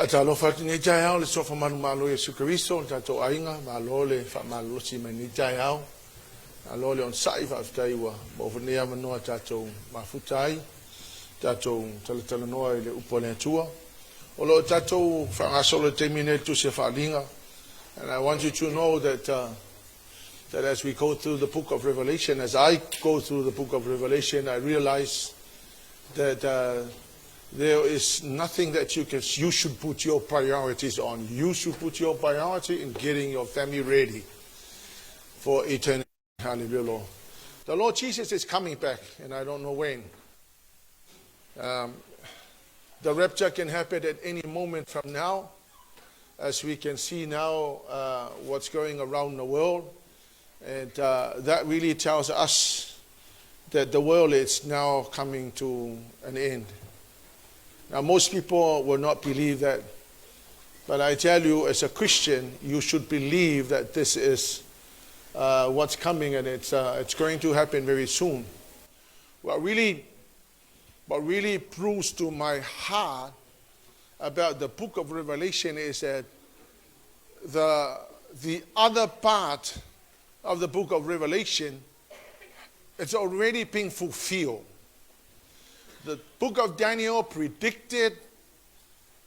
Atalo fatu ni jayao le sofa manu malo Yesu Kristo tato ainga malo le fa malo si mani jayao alo le on sai fa taiwa bo venia mano tato mafutai tato tala noa le upole tua o lo tato fa asolo termine tu se fa linga. And I want you to know that that as we go through the book of Revelation, as I go through the book of Revelation, I realize that there is nothing that you should put your priorities on. You should put your priority in getting your family ready for eternity. Hallelujah, Lord. The Lord Jesus is coming back, and I don't know when. The rapture can happen at any moment from now, as we can see now what's going around the world. And that really tells us that the world is now coming to an end. Now, most people will not believe that. But I tell you, as a Christian, you should believe that this is what's coming, and it's going to happen very soon. What really proves to my heart about the book of Revelation is that the other part of the book of Revelation, it's already being fulfilled. The book of Daniel predicted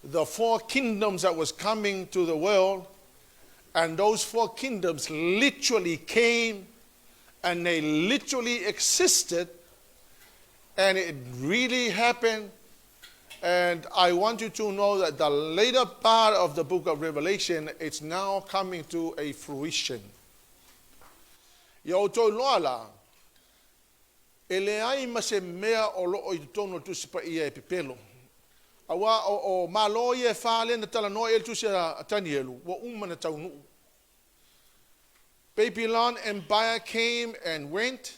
the 4 kingdoms that was coming to the world, and those 4 kingdoms literally came, and they literally existed, and it really happened. And I want you to know that the later part of the book of Revelation, it's now coming to a fruition. Yo to loala ele ai ma se mea o lo o tono tu se pa ia e pepelo awa o malo ye fale na tala no el tu se atanielu wo umana taunu. Babylon Empire came and went,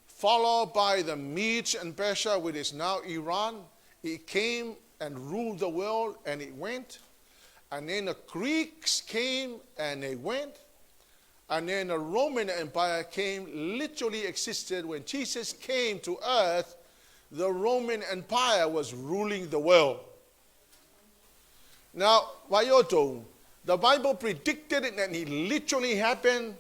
followed by the Medes and Persia, which is now Iran. It came and ruled the world, and it went. And then the Greeks came and they went. And then the Roman Empire came, literally existed. When Jesus came to earth, the Roman Empire was ruling the world. Now, Wayoto, the Bible predicted it and it literally happened.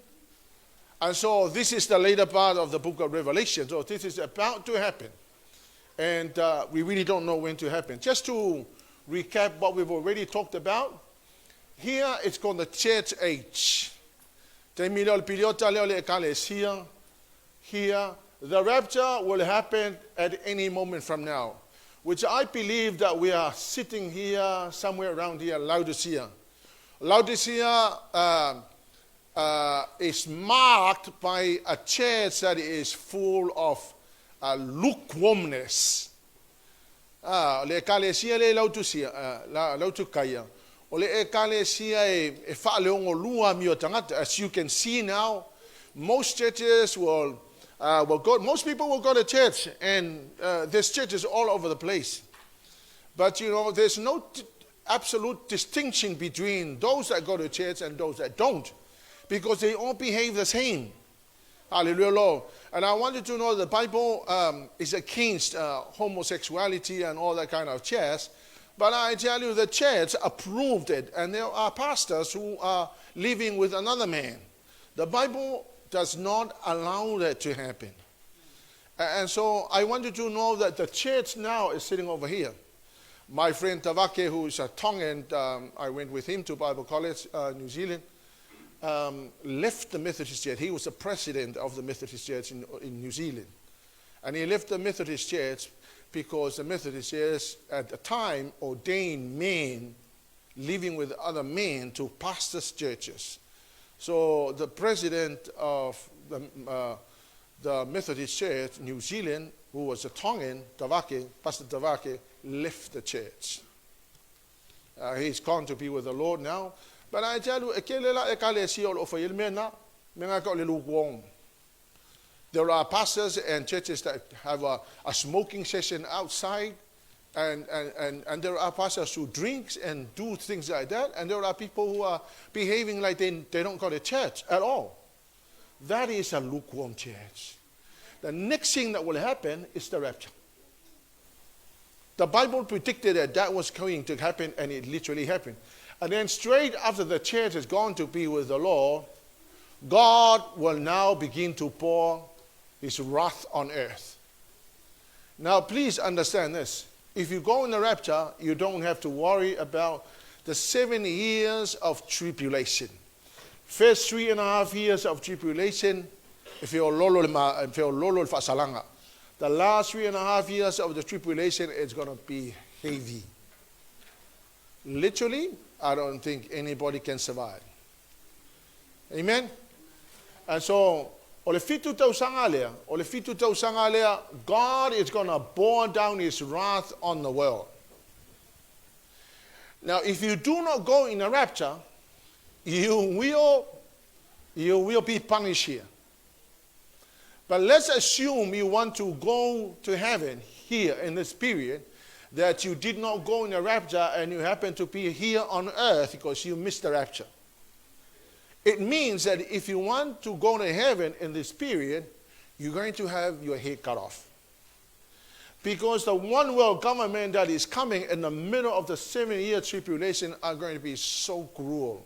And so this is the later part of the book of Revelation. So this is about to happen. And we really don't know when to happen. Just to recap what we've already talked about, here it's called the church age. Here, the rapture will happen at any moment from now, which I believe that we are sitting here, somewhere around here, Laodicea. Laodicea is marked by a church that is full of lukewarmness. Laodicea as you can see now, most churches will go, most people will go to church, and there's churches all over the place. But you know, there's no absolute distinction between those that go to church and those that don't, because they all behave the same. Hallelujah, Lord. And I want you to know the Bible is against homosexuality and all that kind of jazz. But I tell you, the church approved it, and there are pastors who are living with another man. The Bible does not allow that to happen. And so I want you to know that the church now is sitting over here. My friend Tavake, who is a Tongan, I went with him to Bible College, New Zealand, left the Methodist Church. He was the president of the Methodist Church in New Zealand. And he left the Methodist Church because the Methodist Church at the time ordained men living with other men to pastor churches. So the president of the Methodist Church, New Zealand, who was a Tongan, Tavake, Pastor Tavake, left the church. He's gone to be with the Lord now. But I tell you, there are pastors and churches that have a smoking session outside, and there are pastors who drink and do things like that, and there are people who are behaving like they don't go to church at all. That is a lukewarm church. The next thing that will happen is the rapture. The Bible predicted that that was going to happen, and it literally happened. And then straight after the church has gone to be with the Lord, God will now begin to pour his wrath on earth. Now please understand this. If you go in the rapture, you don't have to worry about the 7 years of tribulation. First 3.5 years of tribulation, if you're lolo fasalanga. The last 3.5 years of the tribulation is going to be heavy. Literally, I don't think anybody can survive. Amen? And so, God is going to pour down his wrath on the world. Now, if you do not go in a rapture, you will be punished here. But let's assume you want to go to heaven here in this period, that you did not go in a rapture and you happen to be here on earth because you missed the rapture. It means that if you want to go to heaven in this period, you're going to have your head cut off. Because the one world government that is coming in the middle of the 7-year tribulation are going to be so cruel.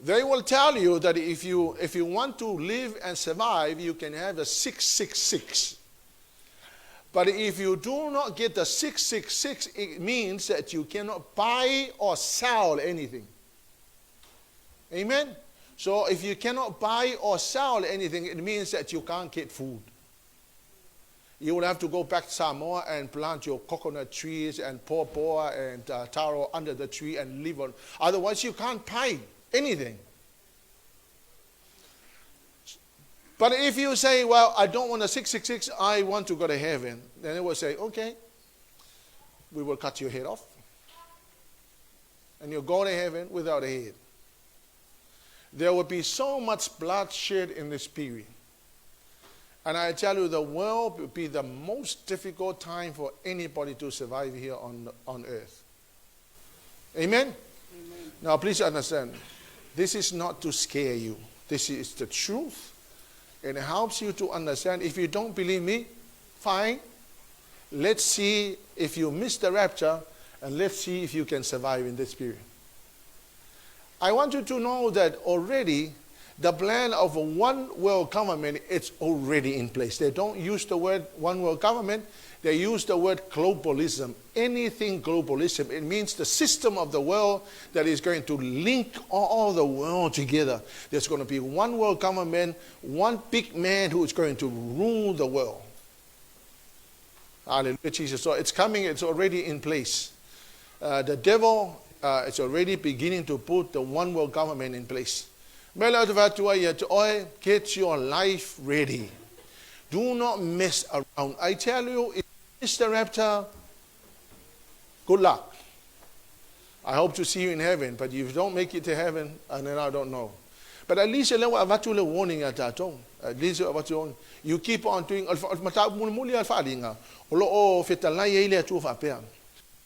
They will tell you that if you want to live and survive, you can have a 666. But if you do not get the 666, it means that you cannot buy or sell anything. Amen? So if you cannot buy or sell anything, it means that you can't get food. You will have to go back to Samoa and plant your coconut trees and pawpaw and taro under the tree and live on. Otherwise, you can't buy anything. But if you say, well, I don't want a 666, I want to go to heaven, then it will say, okay, we will cut your head off. And you'll go to heaven without a head. There will be so much bloodshed in this period. And I tell you, the world will be the most difficult time for anybody to survive here on earth. Amen? Amen? Now, please understand, this is not to scare you. This is the truth. It helps you to understand. If you don't believe me, fine. Let's see if you miss the rapture, and let's see if you can survive in this period. I want you to know that already the plan of a one world government, it's already in place. They don't use the word one world government. They use the word globalism. Anything globalism, it means the system of the world that is going to link all the world together. There's going to be one world government, one big man who is going to rule the world. Hallelujah, Jesus. So it's coming, it's already in place. The devil is already beginning to put the one world government in place. Get your life ready. Do not mess around. I tell you, if you miss the rapture, good luck. I hope to see you in heaven, but if you don't make it to heaven, and then I don't know. But at least you warning at that. At least you keep on doing.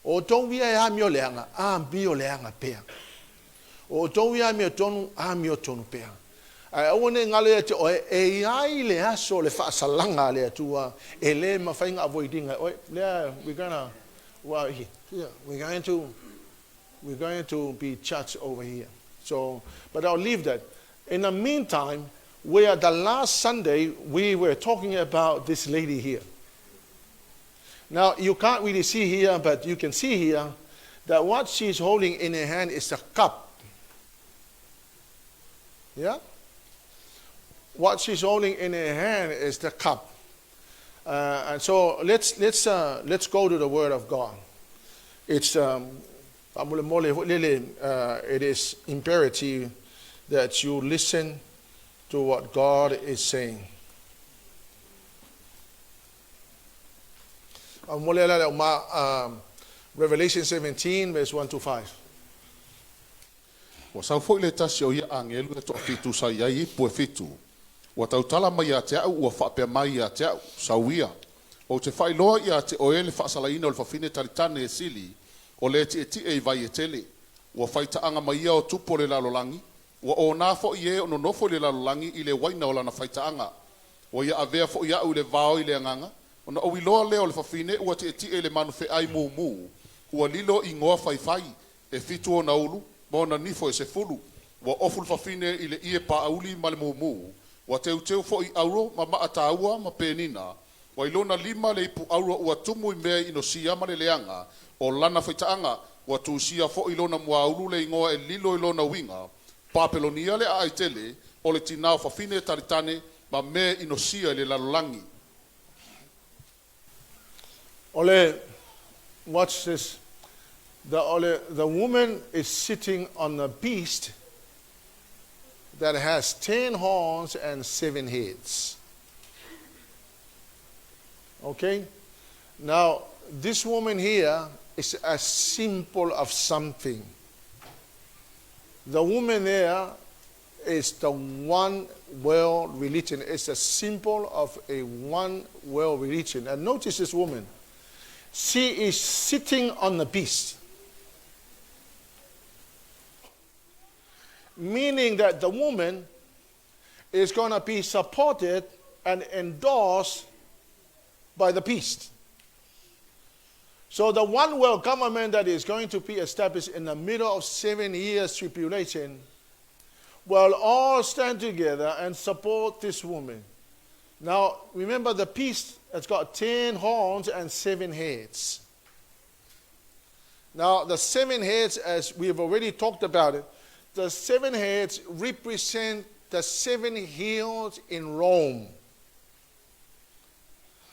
O don't we am your leanga, am be your leanga pair. O don't we am your tonu, am your tonu pair. I want to ngale to AI le aso le fa salanga le to ele mafing avoiding. Yeah, we're going to be judged over here. So, but I'll leave that. In the meantime, where the last Sunday we were talking about this lady here. Now, you can't really see here, but you can see here that what she's holding in her hand is a cup. Yeah? What she's holding in her hand is the cup. And so let's go to the Word of God. It is imperative that you listen to what God is saying. Revelation 17, verse 1 to 5. Wa tautala mai a te au ua whapea mai a te au, sauia. O te whailoa i a te oele whaasalaina o le whawhine taritane e sili, o le te e vai e tele. Ua whaitaanga mai o tupo le lalolangi, ua o nāfo i e o nonofo le lalolangi i le waina o lana whaitaanga. O ia avea fo ia au le vao i le anganga, Ona o iloa leo le fafine ua te eti le manu fe ai mu ua lilo i ngoa fai e fitu o na ulu ma ona nifo e se fulu ua ofu le fafine i le ie pa auli ma le mu ua teu fo i auro ma ataua ma penina ua ilona 5 le ipu auro ua tumu i mea ino sia ma le leanga o lana faitaanga ua tusia fo ilona mua ulu le ingoa e lilo ilona winga papelonia le aitele o le tinao fafine taritane ma me ino sia le lalolangi. Ole, watch this. The woman is sitting on a beast that has 10 horns and 7 heads. Okay? Now, this woman here is a symbol of something. The woman there is the one world religion. It's a symbol of a one world religion. And notice this woman. She is sitting on the beast. Meaning that the woman is going to be supported and endorsed by the beast. So the one world government that is going to be established in the middle of 7 years tribulation will all stand together and support this woman. Now, remember the beast has got 10 horns and 7 heads. Now, the 7 heads, as we have already talked about it, the 7 heads represent the 7 hills in Rome.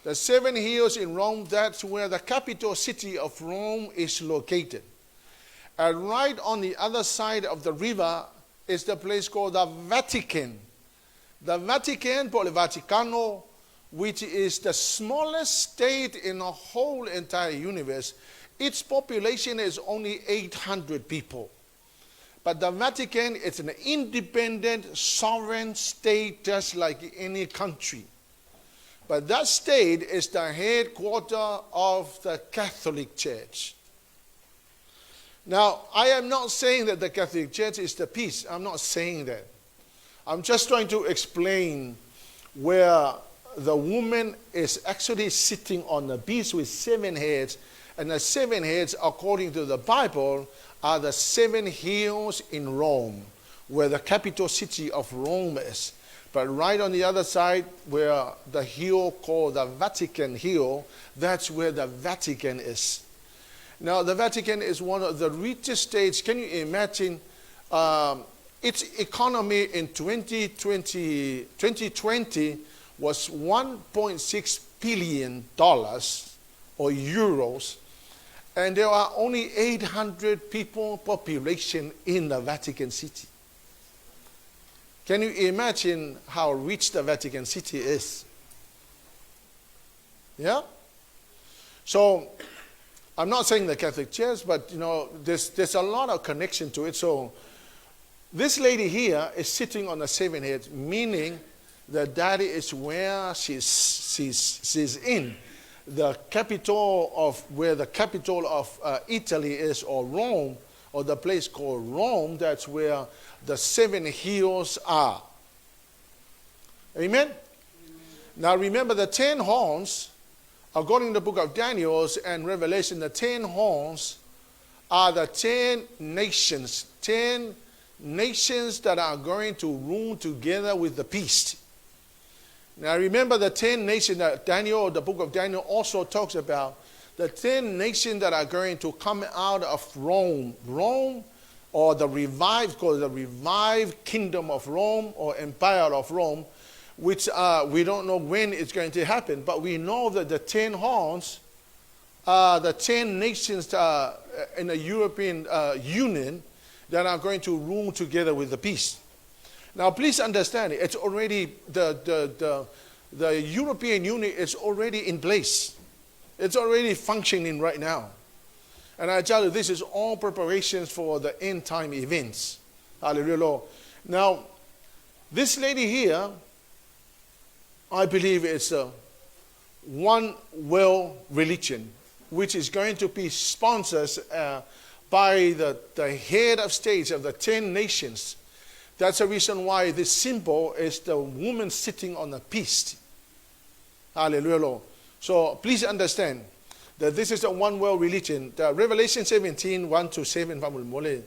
The 7 hills in Rome, that's where the capital city of Rome is located. And right on the other side of the river is the place called the Vatican. The Vatican, por el Vaticano, which is the smallest state in the whole entire universe, its population is only 800 people. But the Vatican is an independent, sovereign state just like any country. But that state is the headquarters of the Catholic Church. Now, I am not saying that the Catholic Church is the peace. I'm not saying that. I'm just trying to explain where the woman is actually sitting on a beast with 7 heads, and the 7 heads, according to the Bible, are the 7 hills in Rome, where the capital city of Rome is. But right on the other side, where the hill called the Vatican Hill, that's where the Vatican is. Now, the Vatican is one of the richest states. Can you imagine its economy in 2020 was $1.6 billion or euros, and there are only 800 people population in the Vatican City. Can you imagine how rich the Vatican City is? Yeah? So, I'm not saying the Catholic Church, but you know, there's a lot of connection to it. So, this lady here is sitting on the 7 heads, meaning that that is where she's in. The capital of, where the capital of Italy is, or Rome, or the place called Rome, that's where the 7 hills are. Amen? Now remember the 10 horns, according to the book of Daniel and Revelation, the 10 horns are the 10 nations. 10 nations that are going to rule together with the beast. Now remember the 10 nations that Daniel, the book of Daniel, also talks about. The 10 nations that are going to come out of Rome. Rome, or the revived, called the revived kingdom of Rome, or empire of Rome, which we don't know when it's going to happen, but we know that the 10 horns are the 10 nations in the European Union that are going to rule together with the beast. Now, please understand, it's already, the European Union is already in place. It's already functioning right now. And I tell you, this is all preparations for the end time events. Hallelujah. Now, this lady here, I believe it's a one world religion, which is going to be sponsored by the head of states of the 10 nations. That's the reason why this symbol is the woman sitting on a beast. Hallelujah. So please understand that this is a one world religion. Revelation 17, 1-7.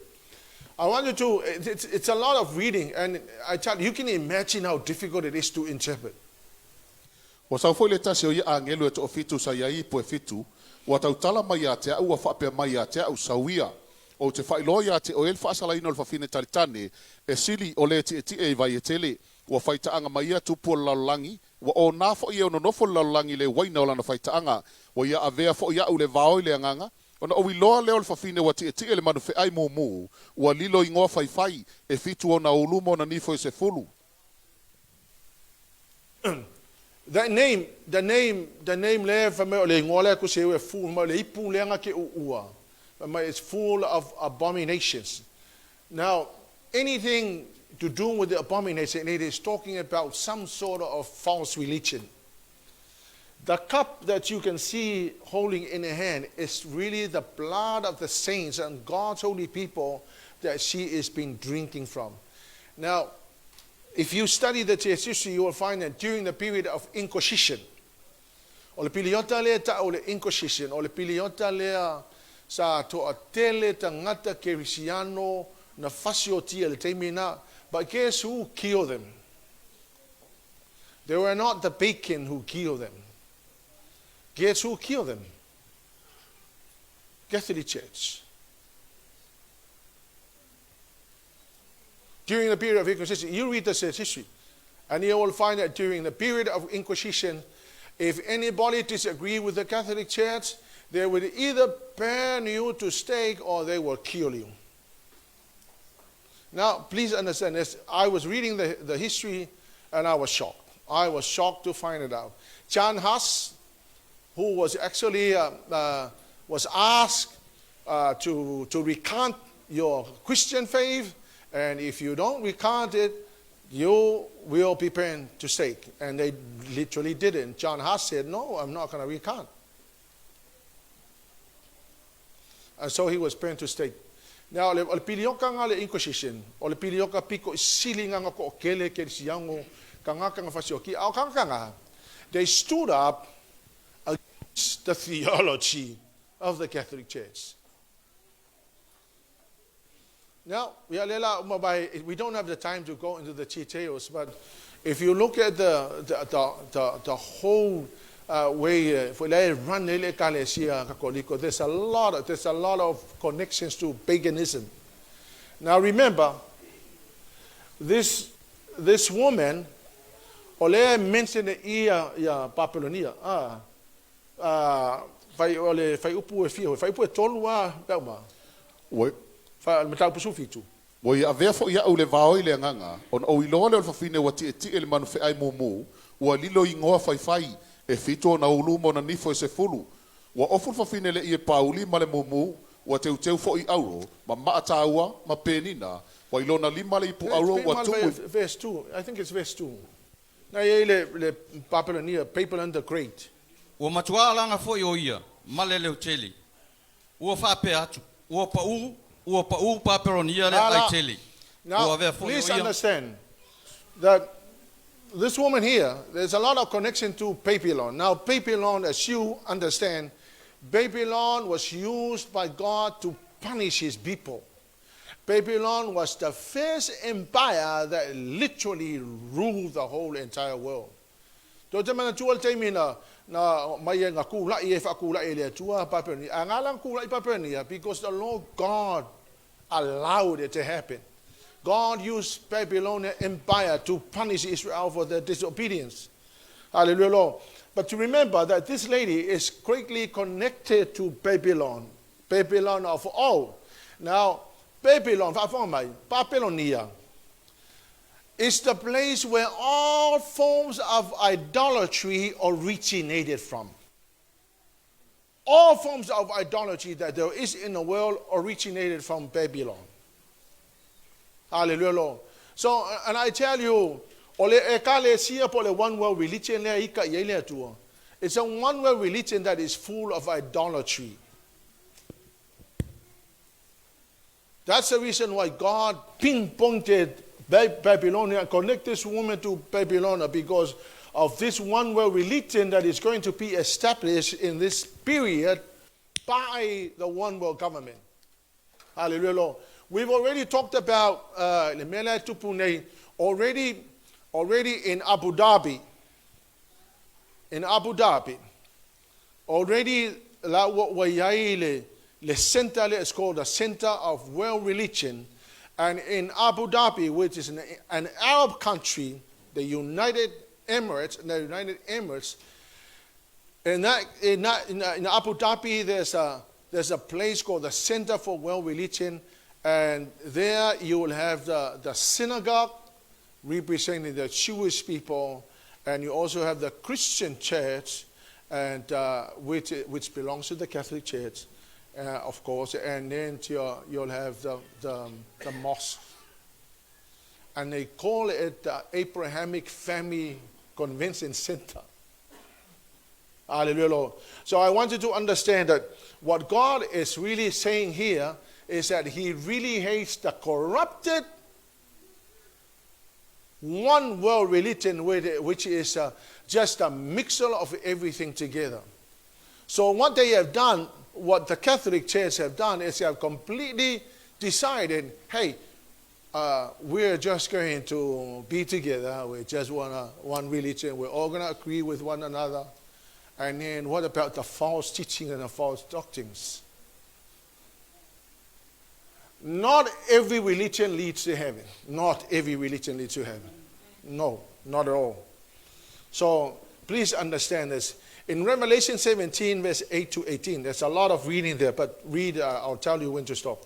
I want you to, it's a lot of reading, and I tell you, you can imagine how difficult it is to interpret. O sau foi le tasi o ia angelo e to fitu sa ia ipo e fitu, wa tau tala mai a te au a whapea mai a te au sauia, o te whailo ia te o el whaasala ino le whawhine taritane, e sili o le te e vai e tele, wa whaitaanga mai a tupu o laulangi, wa o nā fo ia o nonofo laulangi le waina o lana whaitaanga, wa ia avea fo ia u le vao le anganga, ona o iloa leo le whawhine wa te le manu fe ai mumu, wa lilo ingoa whaiwhai, e fitu o na ulumo na nifo e se fulu. The name le le ngole ko se we full ma le ipu le nga ke ua. It's full of abominations. Now, anything to do with the abomination, it is talking about some sort of false religion. The cup that you can see holding in her hand is really the blood of the saints and God's holy people that she is been drinking from. Now, if you study the HWC, you will find that during the period of Inquisition, o le piliota lea ta o le Inquisition, o le piliota lea sa to atele tangata kerisiano na fasiotia le teimina, but guess who killed them? They were not the bacon who killed them. Guess who killed them? Catholic Church. During the period of Inquisition, you read the history, and you will find that during the period of Inquisition, if anybody disagreed with the Catholic Church, they would either burn you to stake or they will kill you. Now, please understand this. I was reading the history, and I was shocked. I was shocked to find it out. John Huss, who was actually was asked to recant your Christian faith, and if you don't recant it, you will be burned to stake. And they literally did it. And John Huss said, no, I'm not going to recant. And so he was burned to stake. Now, le pilioka nga le Inquisition, o le pilioka piko silinga nga ko kele ke siango kanga kanga fasioki au kanga. They stood up against the theology of the Catholic Church. Now, we don't have the time to go into the details, but if you look at the whole way, there's a lot of connections to paganism. Now remember, this woman, ole mentioned ia Babylonia, fai upu e fio, fai upu e tolu a kauma. Wa ia avea fo ia au le vao i le anganga, on o iloa le olfafine wa ti le manu fe ai mumu, wa lilo ingoa fai e fito na ulumo na nifo e se fulu. Wa ofu olfafine le ie pauli ma le mumu, wa teu fo i auro, ma maataua, ma penina, wa ilona lima le ipu auro wa tumu. Verse 2, I think it's verse 2. Na ie le Babylonia, Babylon the Great. Wa matualanga fo i o ia, ma le leo teli. Ua whape atu, ua Now, please understand that this woman here, there's a lot of connection to Babylon. Now, Babylon, as you understand, Babylon was used by God to punish his people. Babylon was the first empire that literally ruled the whole entire world. Na mai nga kula I fa kula ele tua Babylonia angalang kula I Babylonia because the Lord God allowed it to happen. God used Babylonian empire to punish Israel for their disobedience. Hallelujah, Lord. But to remember that this lady is greatly connected to Babylon, Babylon of old. Now, Babylonia is the place where all forms of idolatry originated from. All forms of idolatry that there is in the world originated from Babylon. Hallelujah, Lord. So, and I tell you, one world religion, it's a one world religion that is full of idolatry. That's the reason why God pinpointed Babylonia, connect this woman to Babylonia, because of this one world religion that is going to be established in this period by the one world government. Hallelujah, Lord. We've already talked about already in Abu Dhabi. In Abu Dhabi, already the center is called the Center of World Religion. And in Abu Dhabi, which is an Arab country, the United Emirates, in Abu Dhabi, there's a place called the Center for World Religion, and there you will have the synagogue representing the Jewish people, and you also have the Christian church, and which belongs to the Catholic Church, of course, and then you'll have the mosque. And they call it the Abrahamic Family Convention Center. Hallelujah, Lord. So I want you to understand that what God is really saying here is that he really hates the corrupted one world religion, which is just a mixture of everything together. So what they have done, what the Catholic Church have done, is they have completely decided, hey, we're just going to be together. We just want one religion. We're all going to agree with one another. And then what about the false teaching and the false doctrines? Not every religion leads to heaven. Not every religion leads to heaven. No, not at all. So please understand this. In Revelation 17, verse 8 to 18, there's a lot of reading there, but read, I'll tell you when to stop.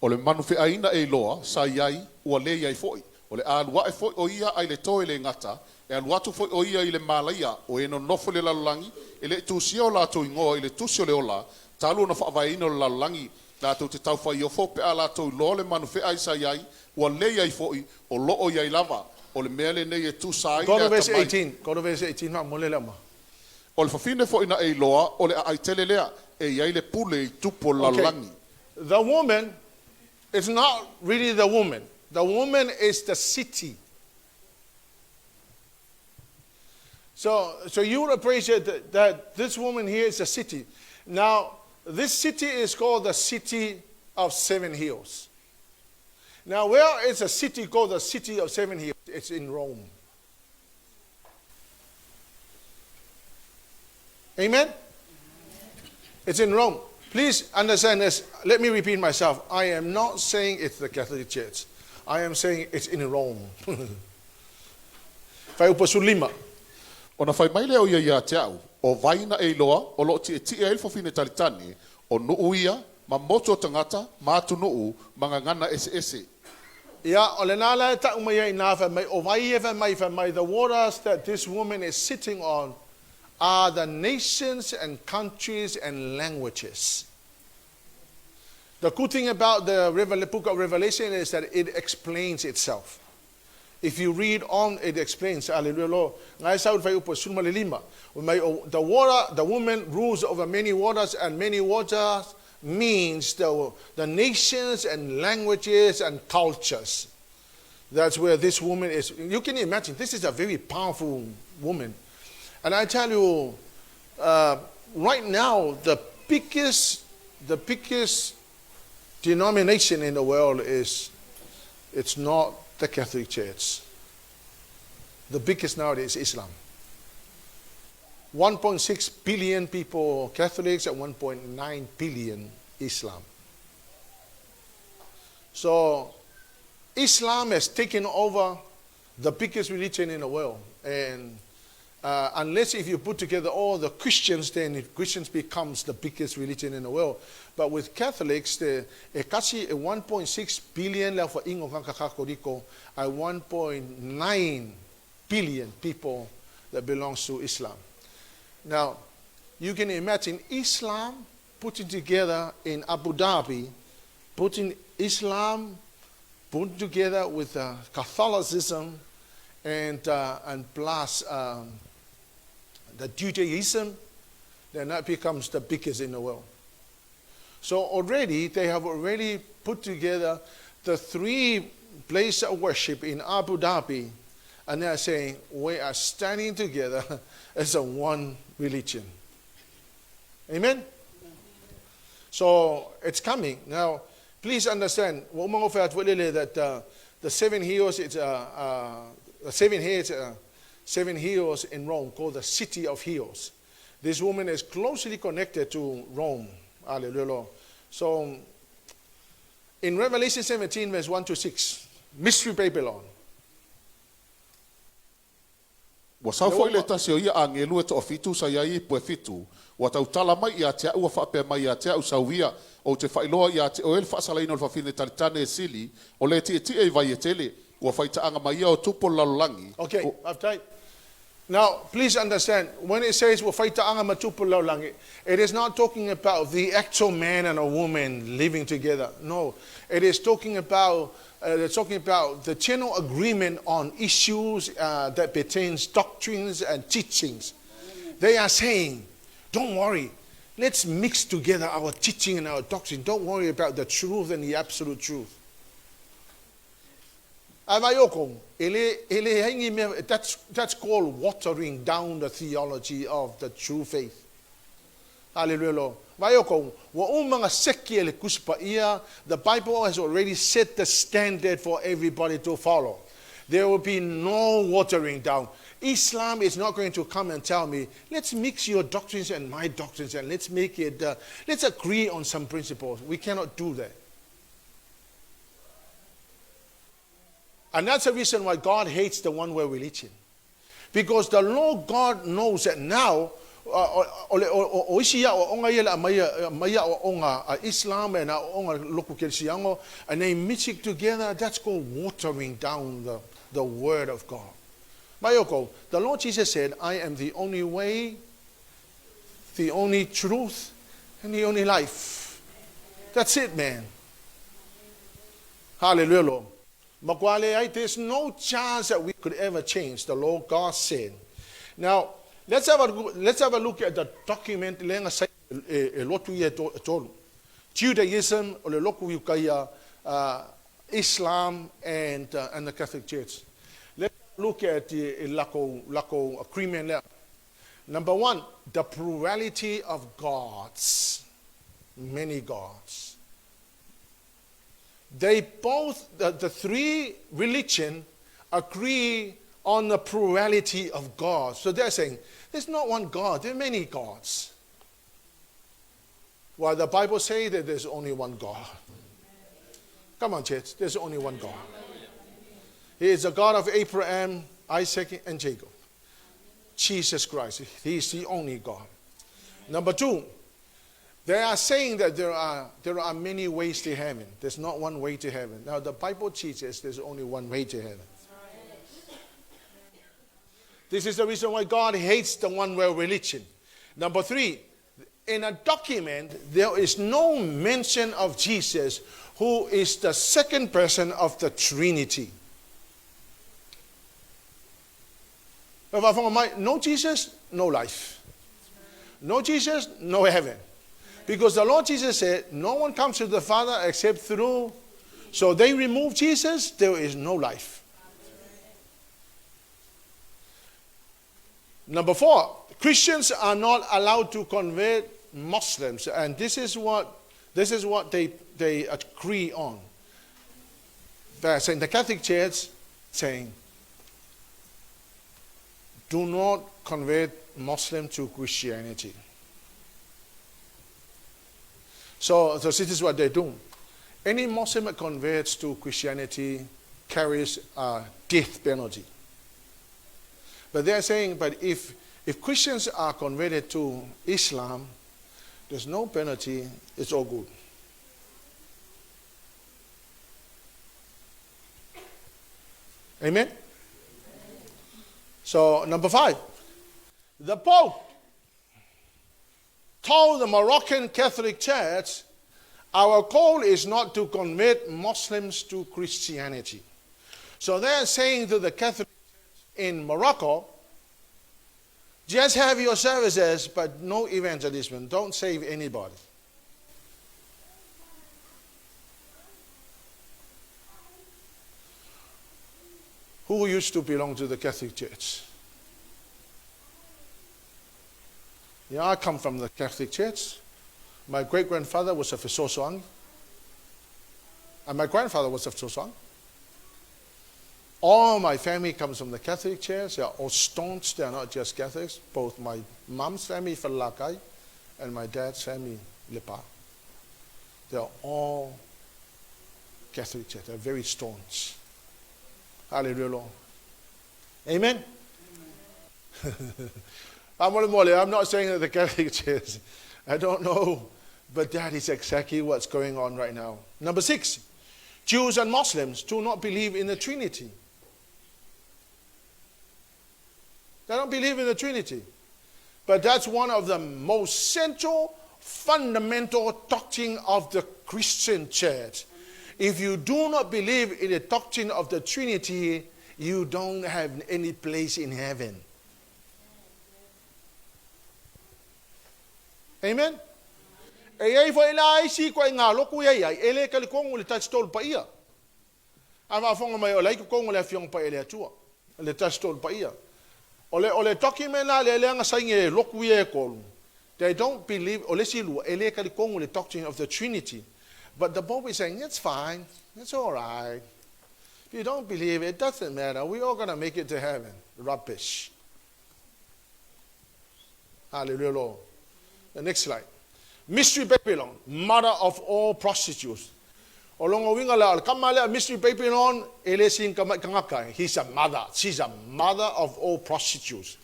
O le manu feaina e loa, sa iai, ua le iai foi. O le alua e foi o ia ai le toe le ngata, e aluatu foi o ia i le malaia, o e no nofo le lalulangi, e le tusia o lato ingoa, i le tusio le ola, talu na whaavaina o le lalulangi, lato te tau whai o fo pe a lato i loa le manu fea i sa iai, ua le iai foi, o loo iai lava, o le mea le nei e tu sai. Go to verse 18, go to verse 18, ma mole lama. O le whawhine foi na e loa, o le ai tele lea, e iai le pule i tupo lalulangi. The woman, it's not really the woman. The woman is the city. So you would appreciate that this woman here is a city. Now, this city is called the City of Seven Hills. Now, where is a city called the City of Seven Hills? It's in Rome. Amen? It's in Rome. Please understand this. Let me repeat myself. I am not saying it's the Catholic Church. I am saying it's in Rome. Fai upasu lima. Ona fai mai leo ia te au, o vaina e loa, o lo ti e ti e ilfo fine talitani, o nuu ia, ma moto tangata, ma atu nuu, mga ngana ese. Ja, o le nala e ta umaya inafa mai, o vai eva mai, the waters that this woman is sitting on are the nations and countries and languages. The good thing about the book of Revelation is that it explains itself. If you read on, it explains. Hallelujah. The woman rules over many waters, and many waters means the nations and languages and cultures. That's where this woman is. You can imagine, this is a very powerful woman. And I tell you, right now, the biggest denomination in the world it's not the Catholic Church. The biggest nowadays is Islam. 1.6 billion people Catholics and 1.9 billion Islam. So Islam has taken over the biggest religion in the world. And unless if you put together all the Christians, then Christians becomes the biggest religion in the world. But with Catholics, the 1.6 billion la for ingo kakakoriko, 1.9 billion people that belongs to Islam. Now, you can imagine Islam putting together in Abu Dhabi, putting together with Catholicism and plus the Judaism, then that becomes the biggest in the world. So already, they have already put together the three places of worship in Abu Dhabi And they are saying, we are standing together as a one religion. Amen? So it's coming. Now, please understand, that the 7 hills, it's the 7 hills in Rome called the City of Hills. This woman is closely connected to Rome. Hallelujah. So, in Revelation 17, verse 1 to 6, Mystery Babylon. Wa sau foi le tasi o ia angelu e to fitu sa ia po fitu. Wa tau tala mai ia te ua fa pe mai ia te u sauia o te failoa ia te o el fa sala ino fa fine talitane sili o le ti e vai tele wa faita anga mai o tupo lalangi. Okay, I've tried. Now, please understand, when it says wa faita anga matupo lalangi, it is not talking about the actual man and a woman living together. No, it is talking about the general agreement on issues that pertains doctrines and teachings. They are saying, don't worry, let's mix together our teaching and our doctrine. Don't worry about the truth and the absolute truth. That's called watering down the theology of the true faith. Hallelujah. The Bible has already set the standard for everybody to follow. There will be no watering down. Islam is not going to come and tell me, let's mix your doctrines and my doctrines and let's make it, let's agree on some principles. We cannot do that. And that's the reason why God hates the one-way religion. Because the Lord God knows that now, Islam and they mix it together, that's called watering down the word of God. The Lord Jesus said, I am the only way, the only truth, and the only life. That's it, man. Hallelujah. There's no chance that we could ever change the Lord God said. Now, let's have a look at the document. Judaism, Islam, and the Catholic Church. Let's look at the Lako agreement. Number one, the plurality of gods, many gods. They both, the three religions, agree on the plurality of gods. So they're saying, there's not one God, there are many gods. While the Bible says that there's only one God. Come on, church, there's only one God. He is the God of Abraham, Isaac, and Jacob. Jesus Christ, He is the only God. Number two, they are saying that there are many ways to heaven. There's not one way to heaven. Now the Bible teaches there's only one way to heaven. This is the reason why God hates the one-way religion. Number three, in a document, there is no mention of Jesus, who is the second person of the Trinity. No Jesus, no life. No Jesus, no heaven. Because the Lord Jesus said, no one comes to the Father except through. So they remove Jesus, there is no life. Number four, Christians are not allowed to convert Muslims. And this is what they agree on. They're saying, the Catholic Church saying, do not convert Muslim to Christianity. So this is what they do. Any Muslim that converts to Christianity carries a death penalty. But they're saying, but if Christians are converted to Islam, there's no penalty, it's all good. Amen? So, number five, the Pope told the Moroccan Catholic Church, our goal is not to convert Muslims to Christianity. So they're saying to the Catholic Church in Morocco, just have your services, but no evangelism. Don't save anybody. Who used to belong to the Catholic Church? Yeah, I come from the Catholic Church. My great-grandfather was of Soswang. And my grandfather was of Soswang. All my family comes from the Catholic Church. They are all staunch. They are not just Catholics. Both my mom's family, Falakai, and my dad's family, Lipa. They are all Catholic Church. They are very staunch. Hallelujah, Lord. Amen? I'm not saying that the Catholic Church, I don't know, but that is exactly what's going on right now. Number 6, Jews and Muslims do not believe in the Trinity. They don't believe in the Trinity. But that's one of the most central, fundamental doctrine of the Christian church. If you do not believe in the doctrine of the Trinity, you don't have any place in heaven. Amen? E foi lá isi ko nga loku ia ele ka ko ngule touch tol pa ia. Ava fonga mai ole ko ngule afiong pa ele atua. Le touch tol pa ia. Ole toki mena le nga sainge loku ia ko. They don't believe ole silu ele ka ko ngule doctrine of the Trinity. But the Pope is saying it's fine. It's all right. If you don't believe it, doesn't matter. We're all going to make it to heaven. Rubbish. Hallelujah, Lord. The next slide. Mystery Babylon, mother of all prostitutes. Mystery Babylon, he's a mother. She's a mother of all prostitutes.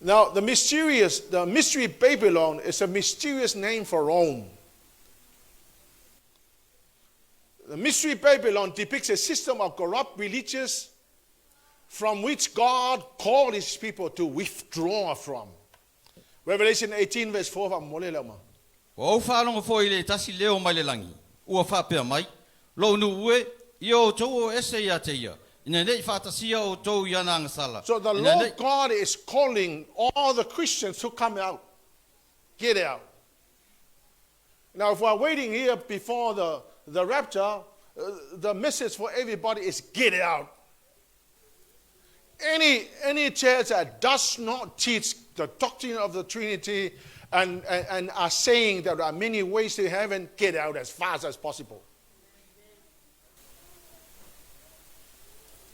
Now, the Mystery Babylon is a mysterious name for Rome. The Mystery Babylon depicts a system of corrupt religions from which God called his people to withdraw from. Revelation 18 verse 4 from Molelama. O whanonga fo ile tasi leo mai le langi. Ua whapea mai. Lo nu ue, io tau o ese ia te ia. Ina nei whatasia o tau ia nanga sala. So the Lord God is calling all the Christians to come out. Get out. Now if we're waiting here before the rapture, the message for everybody is get out. Any church that does not teach the doctrine of the Trinity and are saying there are many ways to heaven, get out as fast as possible.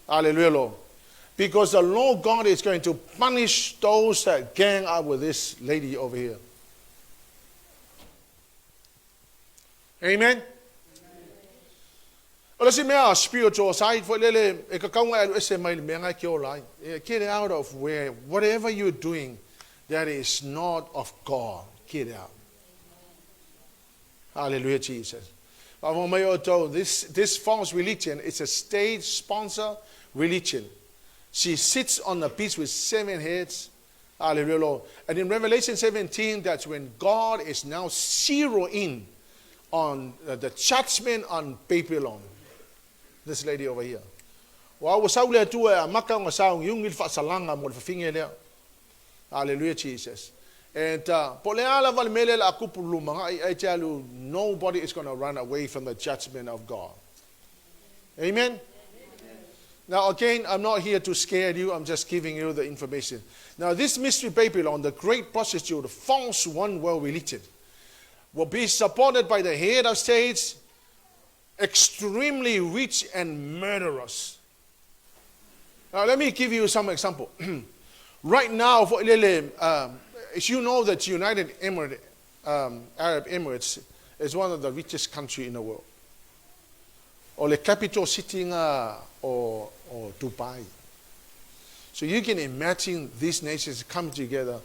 Hallelujah, Lord. Because the Lord God is going to punish those that gang up with this lady over here. Amen? Well, let's see my spiritual side. Get out of whatever you're doing that is not of God. Get out. Hallelujah, Jesus. This false religion is a state-sponsored religion. She sits on the beast with 7 heads. Hallelujah, Lord. And in Revelation 17, that's when God is now zeroing on the judgment on Babylon. This lady over here. Hallelujah, Jesus. And I tell you, nobody is going to run away from the judgment of God. Amen? Now again, I'm not here to scare you. I'm just giving you the information. Now this mystery Babylon, the great prostitute, false one world religion, will be supported by the head of states, extremely rich and murderous. Now let me give you some example. Right now, as you know that United Arab Emirates is one of the richest countries in the world. Or the capital city or Dubai. So you can imagine these nations come together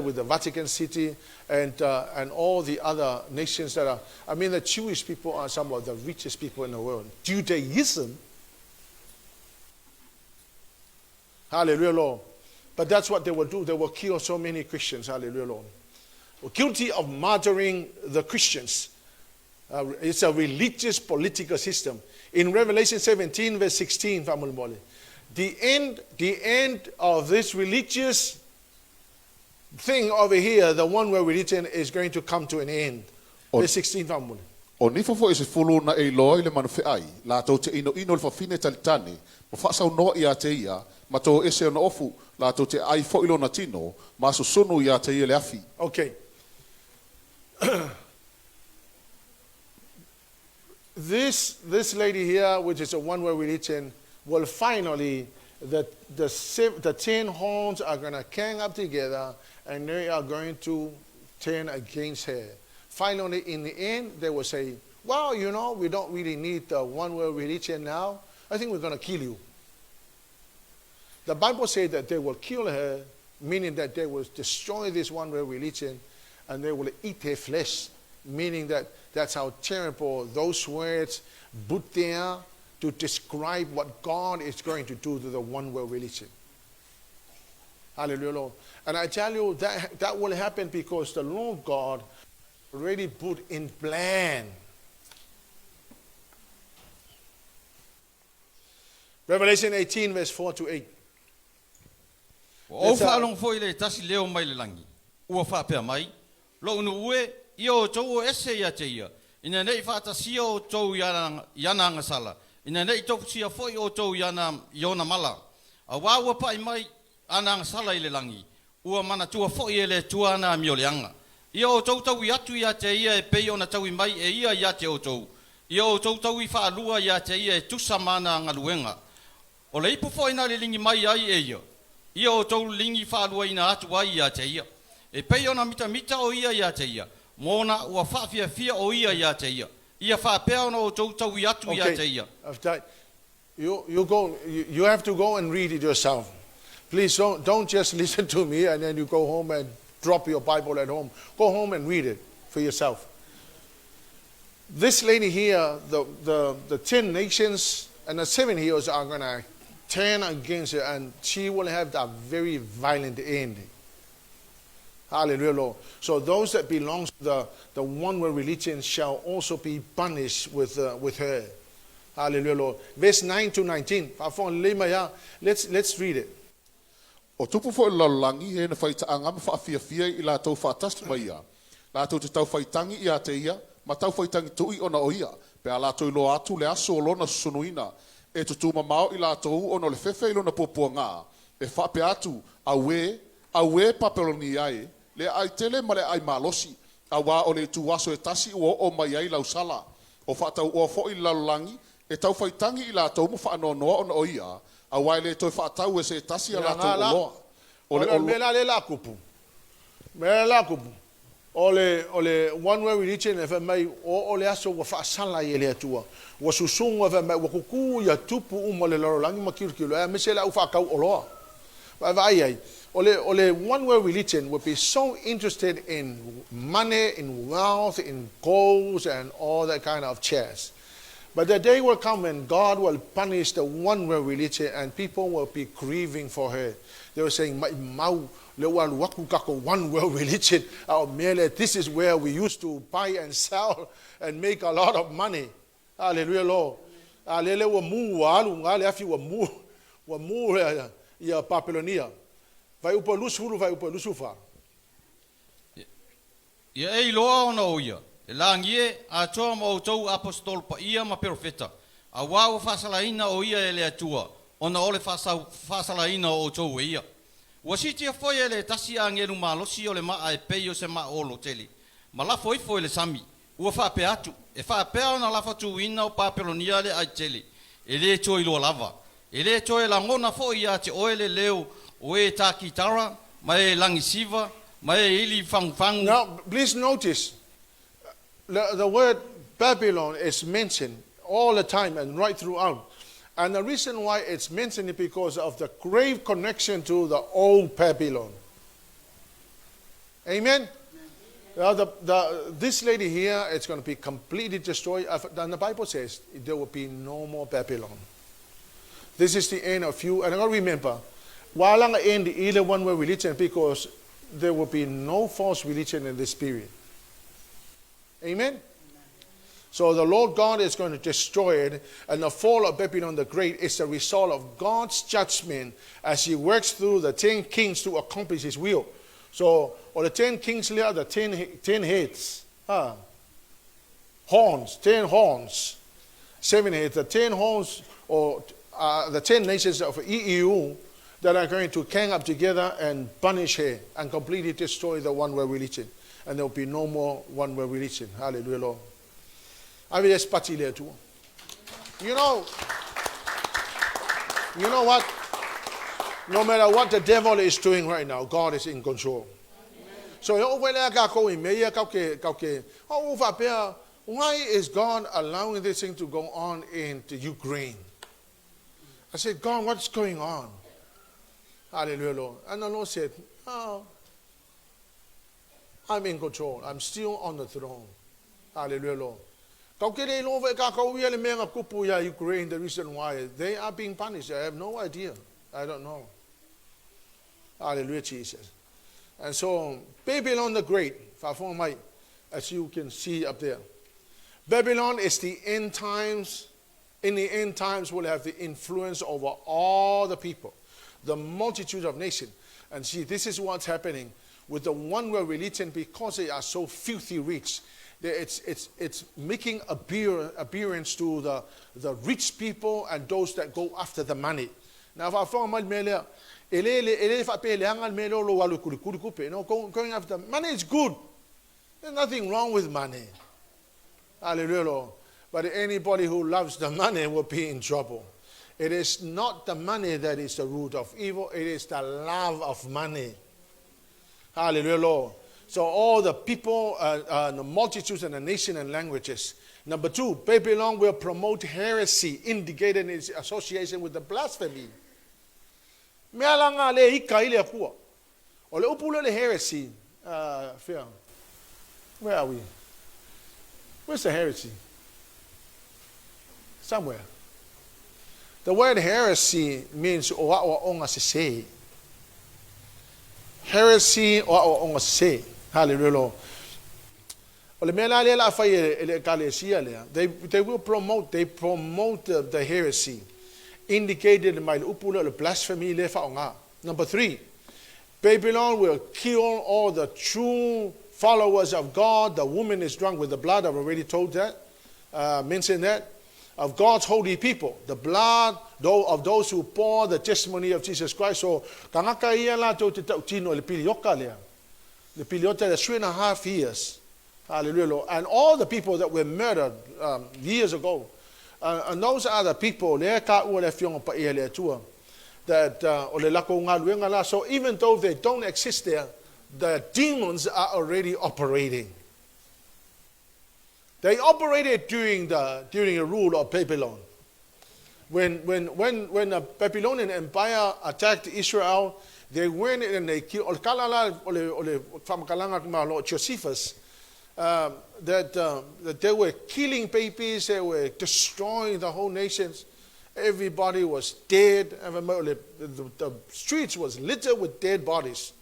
with the Vatican City and all the other nations that are, the Jewish people are some of the richest people in the world. Judaism, hallelujah, Lord. But that's what they will do. They will kill so many Christians, hallelujah, Lord. Guilty of murdering the Christians. It's a religious political system. In Revelation 17, verse 16, the end of this religious thing over here, the one where religion is going to come to an end. Verse 16, O ni fofo ese fulu na e loa ile manu ai, la tau te ino le whawhine talitane, ma whaasau noa ia te ia, ma tō ese ona ofu, la tau te ai fo ilo na tino, ma su sunu ia te ia le afi. Okay. This lady here, which is a one-way religion, will finally, the 10 horns are going to gang up together and they are going to turn against her. Finally, in the end, they will say, well, you know, we don't really need the one-way religion now. I think we're going to kill you. The Bible says that they will kill her, meaning that they will destroy this one-way religion and they will eat her flesh, meaning that that's how terrible those words put there to describe what God is going to do to the one-way religion. Hallelujah, Lord. And I tell you that will happen because the Lord God already put in plan. Revelation 18, verse 4 to 8. O whaalong fo i le tasi leo mai le langi. Ua whapea mai. Lo unu ue, i o tau ese ia te ia. Ina nei whatasia o tau yana ngasala. Ina nei tau sia fo i o tau yana iona mala. A wāua pai mai ana ngasala i le langi. Ua mana tua fo i le tuana mioleanga. I o tau tau i atu ia te ia e pei ona tau i mai e ia te o tau. I o tau tau i whaalua ia te ia e tusa mana ngaluenga. O le ipu fo ina le lingi mai ai e ia. I o tau lingi whaalua ina atu ai ia te ia. E pei ona mita o ia te ia. Mona ua whaafia o ia te ia. Ia whaapea ona o tau tau i atu ia te ia. You have to go and read it yourself. Please don't just listen to me and then you go home and drop your Bible at home. Go home and read it for yourself. This lady here, the 10 nations and the 7 heroes are going to turn against her and she will have a very violent end. Hallelujah, Lord. So those that belong to the one-way religion shall also be punished with her. Hallelujah, Lord. Verse 9 to 19. Let's read it. O tupu fo lalangi he na whaitaanga ma whaafia i la tau whaatasti mai ia. La tau te tau whaitangi ia te ia, ma tau whaitangi tui ona o ia. Pea la tau ilo atu le aso o lona sunuina. E tutuma mao i la tau ono le fefe ilo na popua ngā. E whape atu, awe papeloni ai, le ai tele ma le ai malosi. Awa o le tuwaso e tasi o mai ai lau sala. O whaatau o fo i lalangi, e tau whaitangi i la tau mo whaanonoa ona o ia. Awai le toi whaatau e se tasi a la tau oloa. Ole mela le lakupu. Mela lakupu. Ole one-way religion e mai o le aso wa whaasala i le atua. Wa susunga e mai wa kuku ia tupu uma le larolangi ma kirikilo. E me se la ufa kau oloa. Vai ai. Ole one-way religion would be so interested in money, in wealth, in goals and all that kind of chairs. But the day will come when God will punish the one-way religion and people will be grieving for her. They were saying, one-way religion. This is where we used to buy and sell and make a lot of money. Hallelujah, Lord. Babylonia. Vai upa lusuru, vai upa lusufa. Ia e loa ona o ia. E langie a toa ma o tau apostol pa ia ma profeta. A wau whasalaina o ia e le atua. Ona ole whasalaina o tau e ia. Wasiti a foi e le tasi a ngeru malosi o le maa e peio se maa olo teli. Ma la foi foi le sami. Ua whape atu. E whape ona la fatu ina o papelonia le ai teli. E le toi lo lava. E le toi la ngona foi ia te oele leo o e tā kitara, mai e langi siva, mai e ili fang. Now, please notice, the word Babylon is mentioned all the time and right throughout. And the reason why it's mentioned is because of the grave connection to the old Babylon. Amen? This lady here, it's going to be completely destroyed. And the Bible says there will be no more Babylon. This is the end of you. And I got to remember, walang end either one-way religion because there will be no false religion in this period. Amen? So the Lord God is going to destroy it, and the fall of Babylon the Great is a result of God's judgment as he works through the 10 kings to accomplish his will. So, or the 10 kings here, the 10 heads. horns, 10 horns, 7 heads, the 10 horns, or the 10 nations of EU that are going to gang up together and punish her and completely destroy the one world religion. And there will be no more one world religion. Hallelujah, Lord. I mean, that's you know what? No matter what the devil is doing right now, God is in control. So, why is God allowing this thing to go on in the Ukraine? I said, God, what's going on? Hallelujah, Lord. And the Lord said, oh, I'm in control. I'm still on the throne. Hallelujah, Lord. Ukraine, the reason why they are being punished, I have no idea. I don't know. Hallelujah, Jesus. And so, Babylon the Great, as you can see up there. Babylon is the end times. In the end times, will have the influence over all the people, the multitude of nations. And see, this is what's happening with the one world religion, because they are so filthy rich. It's making appearance to the rich people and those that go after the money. Now, going after money is good. There's nothing wrong with money. Hallelujah, Lord. But anybody who loves the money will be in trouble. It is not the money that is the root of evil. It is the love of money. Hallelujah, Lord. So all the people, the multitudes and the nation and languages. Number 2, Babylon will promote heresy indicated in its association with the blasphemy. Where are we? Where's the heresy? Somewhere. The word heresy means heresy or hallelujah, Lord. They will promote the heresy indicated by the blasphemy. Number 3, Babylon will kill all the true followers of God. The woman is drunk with the blood. I've already told that, mentioned that. Of God's holy people, the blood of those who pour the testimony of Jesus Christ. So, the 3.5 years. Hallelujah, Lord. And all the people that were murdered years ago. And those are the people that so even though they don't exist there, the demons are already operating. They operated during the rule of Babylon. When the Babylonian Empire attacked Israel, they went and they killed Josephus, that they were killing babies, they were destroying the whole nations. Everybody was dead. The streets was littered with dead bodies.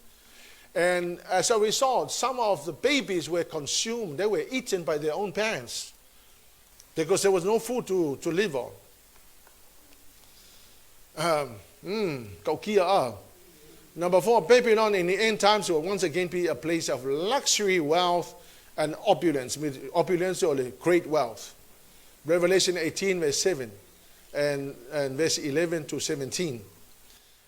And as a result, some of the babies were consumed. They were eaten by their own parents because there was no food to live on. Number 4, Babylon in the end times will once again be a place of luxury, wealth, and opulence. Opulence or great wealth. Revelation 18, verse 7 and verse 11 to 17.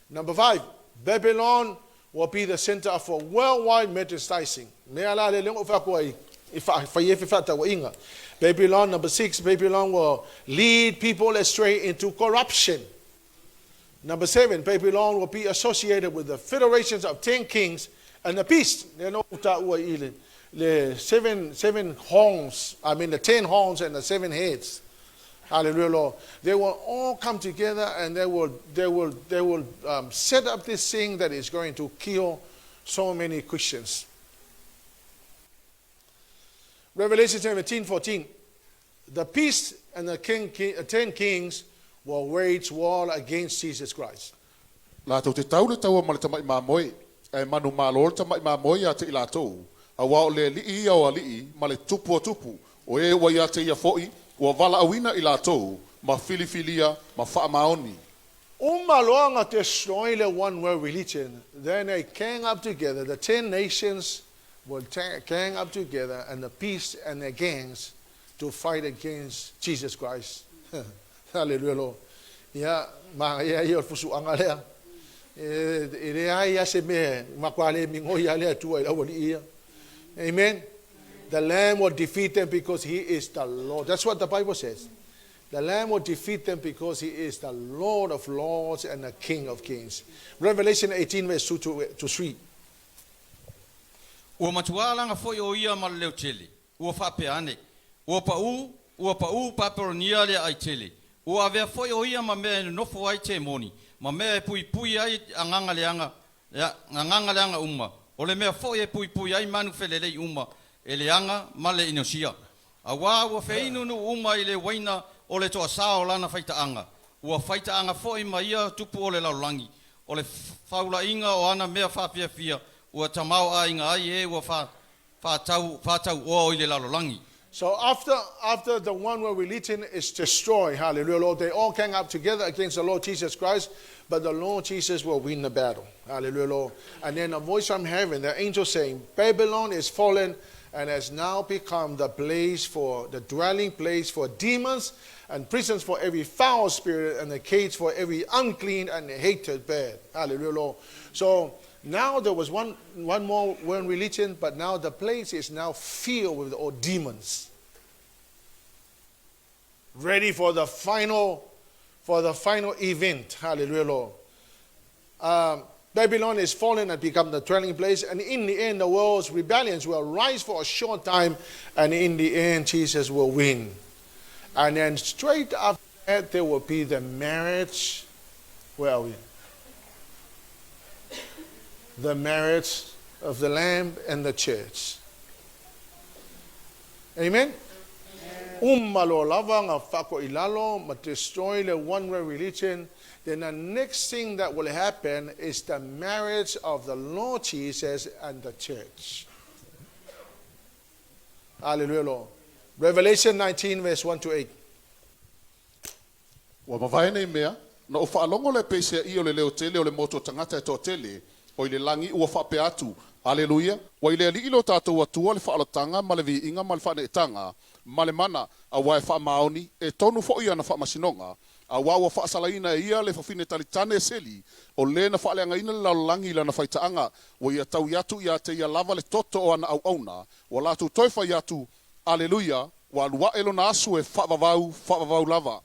Number 5, Babylon will be the center for worldwide metastasizing. Babylon, number 6, Babylon will lead people astray into corruption. Number 7, Babylon will be associated with the federations of 10 kings and the beast. The 7 horns, the 10 horns and the 7 heads. Hallelujah, Lord. They will all come together and they will set up this thing that is going to kill so many Christians. Revelation 17:14. The beast and the 10 kings will wage war against Jesus Christ. La te tau le tau ma le tamai mamoe e manu malo le tamai mamoe ya te ilatou a wa le li ia o li ma le tupu o e wa ya te ia foi wa vala awina ilatou ma filifilia ma fa maoni. Umaloanga destroy the one world religion, then they gang up together. The 10 nations will gang up together, and the beasts and their gangs to fight against Jesus Christ. Hallelujah, Lord. Ya, mga iya fusuanga lea. Irea ya se me makwale mingo ya lea tu ila wali iya. Amen. The Lamb will defeat them because He is the Lord. That's what the Bible says. The Lamb will defeat them because He is the Lord of lords and the King of kings. Revelation 18 verse 2 to 3. Ua matualanga foi o ia ma leo tele. Ua whapeane. Ua pau paperonia le ai tele. Ua avea foi o ia ma mea nofo ai te moni. Ma mea pui ai anganga leanga uma. O le mea foi pui ai manu felelei uma. E leanga ma le inosia. A ua feinu nu uma i le waina o le toa sao lana faitaanga. Ua faitaanga foi ma ia tupu o le laulangi. O le faula inga o ana mea whapia ua tamau a inga ai e ua whātau o i le laulangi. So after the one where religion is destroyed, hallelujah, Lord, they all gang up together against the Lord Jesus Christ, but the Lord Jesus will win the battle. Hallelujah, Lord. And then a voice from heaven, the angel saying, Babylon is fallen and has now become the dwelling place for demons and prisons for every foul spirit and a cage for every unclean and hated bird. Hallelujah, Lord. So now there was one more religion, but now the place is now filled with all demons. Ready for the final event. Hallelujah, Lord. Babylon is fallen and become the dwelling place, and in the end the world's rebellions will rise for a short time, and in the end Jesus will win. And then straight after that there will be the marriage. Where are we? The marriage of the Lamb and the church. Amen? Umalo lava nga fako ilalo, ma destroy the one-way religion. Then the next thing that will happen is the marriage of the Lord Jesus and the church. Hallelujah, Lord. Revelation 19 verse 1 to 8. Wa mavae nei mea, na o whaalongo le peisea i o le leo tele o le moto tangata e tō tele, o i le langi ua whape atu. Aleluia. Wa i le ali ilo tātou atua le whaalotanga, ma le vi inga, ma le whaneetanga, ma le mana, a wae whaamaoni, e tonu fo ia na whaamasinonga, a wawa whaasalaina e ia le whawhine talitane e seli, o le na whaaleanga ina le laulangi la na whaitaanga, wa ia tau yatu ia te ia lava le toto o ana au auna, wa latu toifa yatu, aleluia, wa lua elo na asu e whaavavau lava.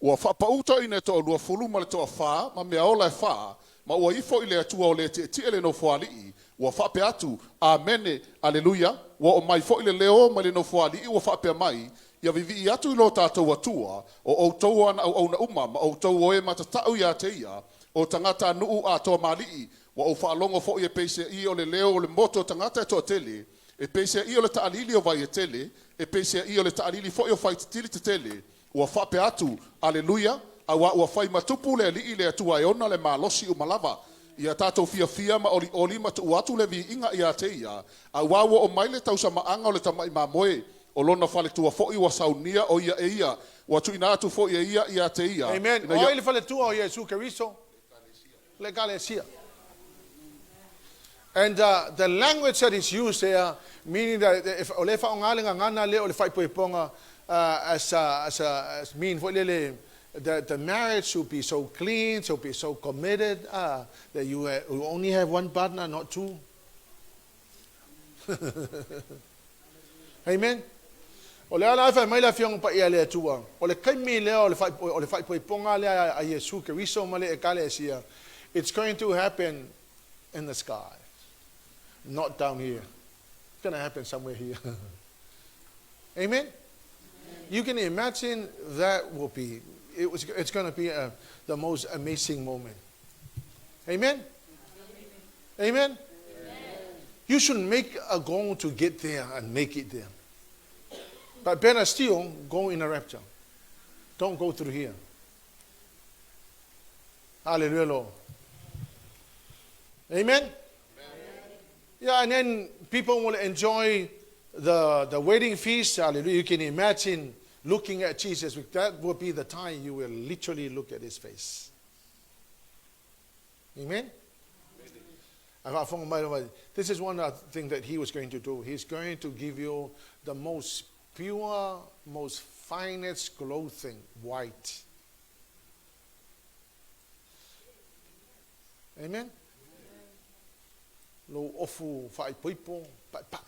Ua whapauta ina to lua fulu ma le toa wha, ma mea ola e wha, ma ua ifo ile atua o le te ele no whaali, ua whape atu, amene, aleluia, wa o mai fo ile leo ma le no whaali, ua whape mai, ia vivi i atu ilo tātou atua, o outou ana au auna uma, ma outou o e matatau ia te ia, o tangata nuu a toa mali, wa o whaalongo fo i e peise i o le leo o le moto tangata e toa tele, e peise i o le taalili o vai e tele, e peise i o le taalili fo i o whaititili te tele, ua whape atu, aleluia, awa ua whai matupu le li le atua e ona le malosi o malava, ia tātou fia ma oli matu atu le vi inga ia te ia, awa ua o maile tau sa maanga o le tamai mamoe, o lona whale tua fo i wa saunia o ia e ia, ua tu ina atu fo ia te ia. Amen. O ile whale tua o Jesu Keriso, le Galesia. And the language that is used there, meaning that if o le whaongalinga ngana le o le whaipoiponga, as mean for the marriage should be so clean, should be so committed, that you only have one partner, not two. Amen. O le ala fa mai la fiong pa ia le tua. O le kaimi le o le fai poiponga le a Jesu Keriso ma le ekalesia. It's going to happen in the sky, not down here. It's going to happen somewhere here. Amen. You can imagine that will be, it's going to be the most amazing moment. Amen? Amen? You should make a goal to get there and make it there. But better still, go in a rapture. Don't go through here. Hallelujah, Lord. Amen? Yeah, and then people will enjoy the wedding feast. Hallelujah. You can imagine looking at Jesus. That will be the time you will literally look at his face. Amen? This is one of the things that he was going to do. He's going to give you the most pure, most finest clothing, white. Amen? Lo ofu fai poipo, pai pai.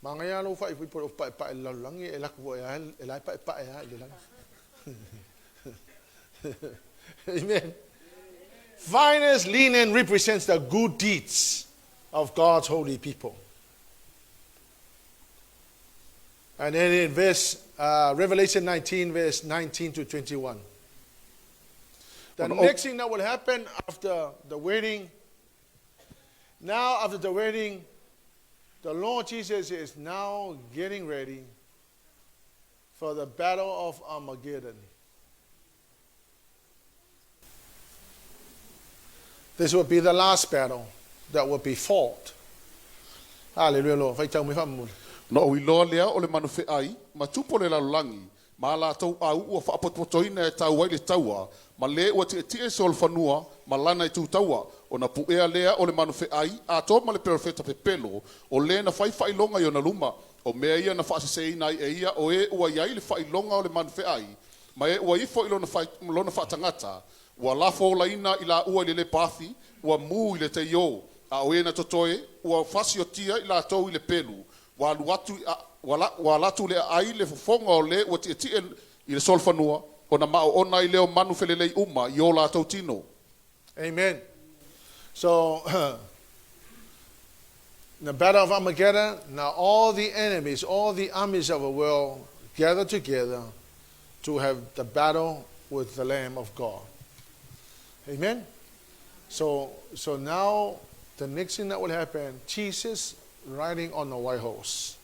Mangaya lo fai poipo pai pai la langi e laku e lai pai pai le lang. Amen. Finest linen represents the good deeds of God's holy people. And then in Revelation 19, verse 19 to 21. The next thing that will happen after the wedding, now after the wedding, the Lord Jesus is now getting ready for the battle of Armageddon. This will be the last battle that will be fought. Hallelujah, Lord. No we lo lea o le manufe ai, ma tupo le lalangi, ma la tau au ua whaapotoina e tau wai le taua, ma le ua te sol whanua, ma lana I tu taua, o na puea lea o le manufe ai, a tō ma le perfeta pepelo, o le na whai longa I o na luma, o mea ia na whaasesei nai e ia, o e ua iai le whai longa o le manufe ai, ma e ua ifo I lona whaatangata, ua lafo la ina I la ua le pathi, ua mu I le te yo, a o e na totoe, ua whasio tia I la tau I le pelu, wa latu le ai le fofonga o le ua ti I le solfanua, o na mao ona I leo manu felelei uma, I o la tau tino. Amen. So, the battle of Armageddon, now all the enemies, all the armies of the world gather together to have the battle with the Lamb of God. Amen? So now, the next thing that will happen, Jesus riding on a white horse.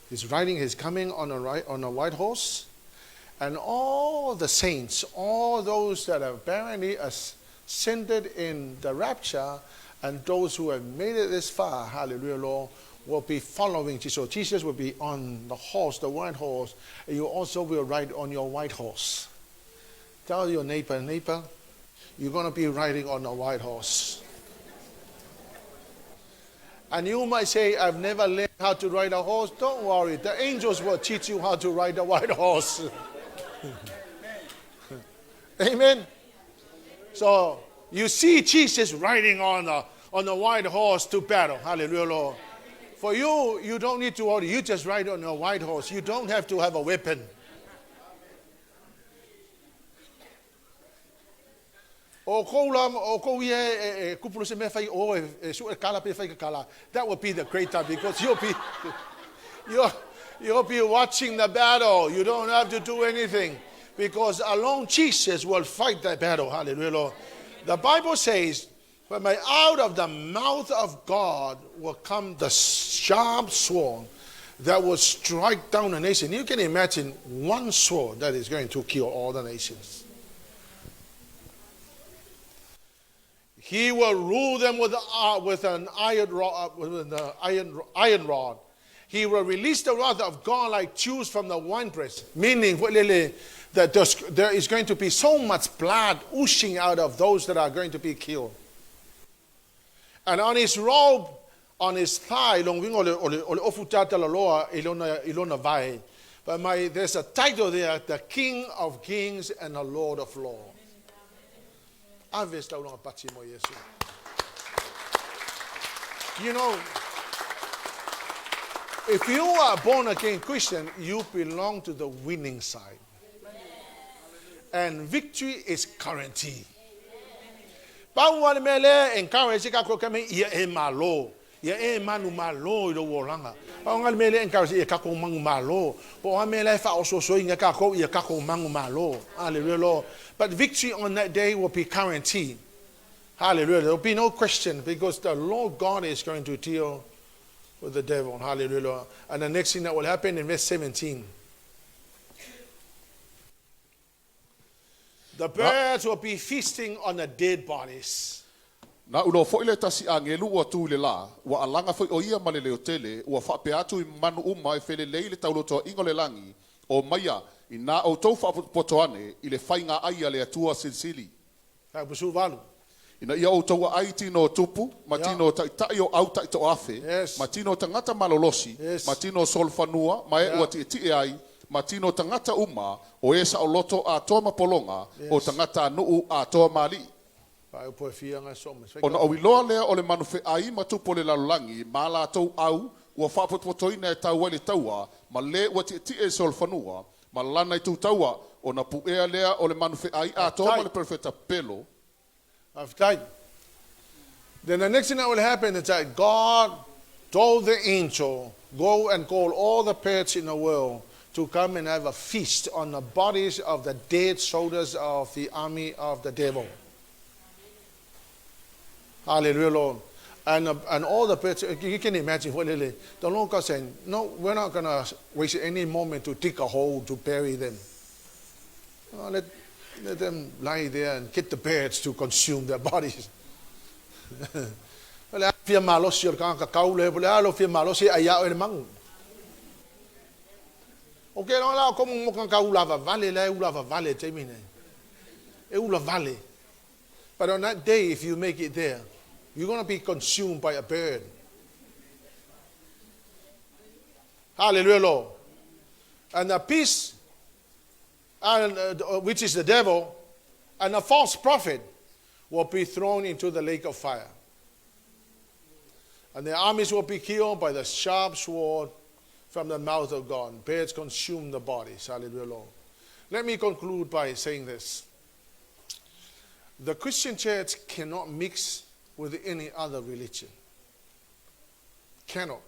He's coming on a white horse, and all the saints, all those that have apparently ascended in the rapture, and those who have made it this far, hallelujah, Lord, will be following Jesus. So Jesus will be on the horse, the white horse, and you also will ride on your white horse. Tell your neighbor, you're going to be riding on a white horse. And you might say, I've never learned how to ride a horse. Don't worry. The angels will teach you how to ride a white horse. Amen. So you see Jesus riding on a white horse to battle. Hallelujah, Lord. For you, you don't need to worry. You just ride on a white horse. You don't have to have a weapon. That would be the great time, because you'll be watching the battle. You don't have to do anything, because alone Jesus will fight that battle. Hallelujah, Lord. The Bible says, out of the mouth of God will come the sharp sword that will strike down a nation. You can imagine one sword that is going to kill all the nations. He will rule them with an iron rod. He will release the wrath of God like dews from the winepress. Meaning that there is going to be so much blood oozing out of those that are going to be killed. And on his robe, on his thigh, there's a title there, the King of Kings and the Lord of Lords. You know, if you are a born again Christian, you belong to the winning side. And victory is guaranteed. But victory on that day will be guaranteed. Hallelujah. There will be no question, because the Lord God is going to deal with the devil. Hallelujah. And the next thing that will happen in verse 17. The birds will be feasting on the dead bodies. Na ulo fo ile tasi angelu wa tu le la wa alanga fo o ia malele o tele wa fa pe atu I manu uma e fele leile taulo to ingole langi o maya ina o to fa potoane ile fainga ai ale atua silsili. Ka pusu valu. Ina ia o tau ai tino tupu, ma Yeah. tino tai o au tai to afe, Yes. ma tino tangata malolosi, Yes. ma tino solfanua, ma e Yeah. ua ti ai, ma tino tangata uma, o esa o loto a toa mapolonga, o Yes. tangata nuu a toa mali. Pa po fia nga so mas. Ona o iloa lea o le manufe ai ma tupo le lalolangi, ma la tau au, ua whapotoina e tau wale taua, ma le ua ti e solfanua, ma lana i tu taua, ona puea lea o le manufe ai a toa ma le perfeta pelo. Of time. Then the next thing that will happen is that God told the angel, go and call all the parents in the world to come and have a feast on the bodies of the dead soldiers of the army of the devil. Hallelujah, Lord. And all the parents, you can imagine what the Lord God saying, no, we're not going to waste any moment to dig a hole to bury them. Let them lie there and get the birds to consume their bodies. Wala fia malosi o ka kaule pole alo fia malosi aya o le mangu. Okay, no la como mo kan kaulava vale la ulava vale temine. E ula vale. But on that day, if you make it there, you're going to be consumed by a bird. Hallelujah, Lord. And the peace, and which is the devil, and a false prophet will be thrown into the lake of fire. And the armies will be killed by the sharp sword from the mouth of God. Birds consume the bodies. Hallelujah, Lord. Let me conclude by saying this. The Christian church cannot mix with any other religion. Cannot.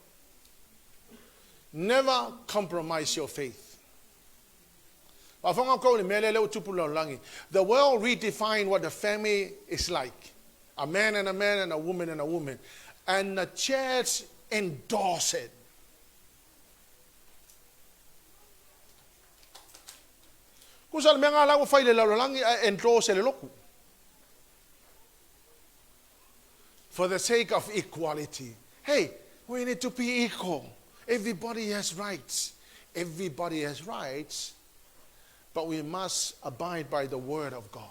Never compromise your faith. The world redefined what the family is like. A man and a woman and a woman. And the church endorsed it. For the sake of equality. Hey, we need to be equal. Everybody has rights. Everybody has rights. But we must abide by the word of God.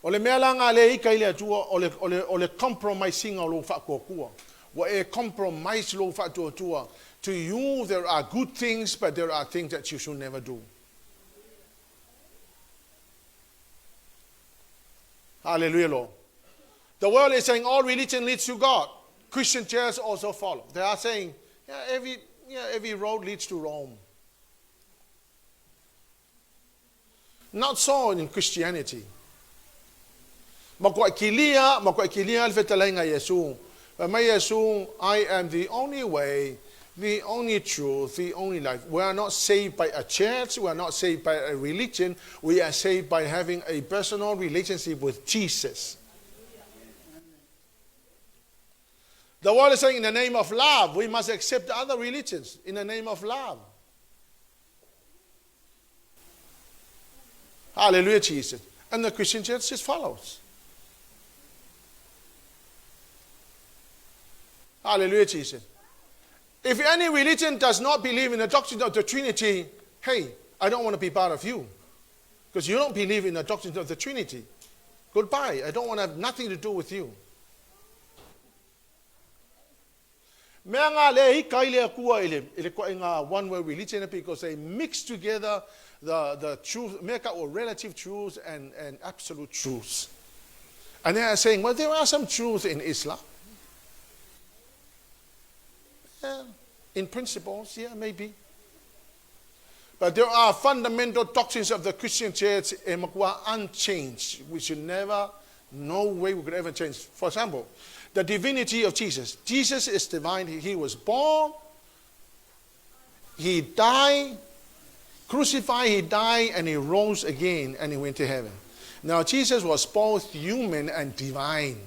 Ole mea langa le ika ile atua ole compromising o lo whakokua. Wa e compromise lo whakokua. To you there are good things, but there are things that you should never do. Hallelujah, Lord. The world is saying all religion leads to God. Christian churches also follow. They are saying, every road leads to Rome. Not so in Christianity. Makwa kilia alfetalenga Yesu. Ma Yesu, I am the only way, the only truth, the only life. We are not saved by a church. We are not saved by a religion. We are saved by having a personal relationship with Jesus. The world is saying in the name of love, we must accept other religions in the name of love. Hallelujah, Jesus. And the Christian church just follows. Hallelujah, Jesus. If any religion does not believe in the doctrine of the Trinity, hey, I don't want to be part of you. Because you don't believe in the doctrine of the Trinity. Goodbye. I don't want to have nothing to do with you. One-way religion because they mix together the truth, make up relative truths and absolute truths. And they are saying, well, there are some truths in Islam. Yeah, in principles, yeah, maybe. But there are fundamental doctrines of the Christian church unchanged. We should never, no way we could ever change. For example, the divinity of Jesus. Jesus is divine. He was born. He died. Crucified, he died, and he rose again, and he went to heaven. Now, Jesus was both human and divine.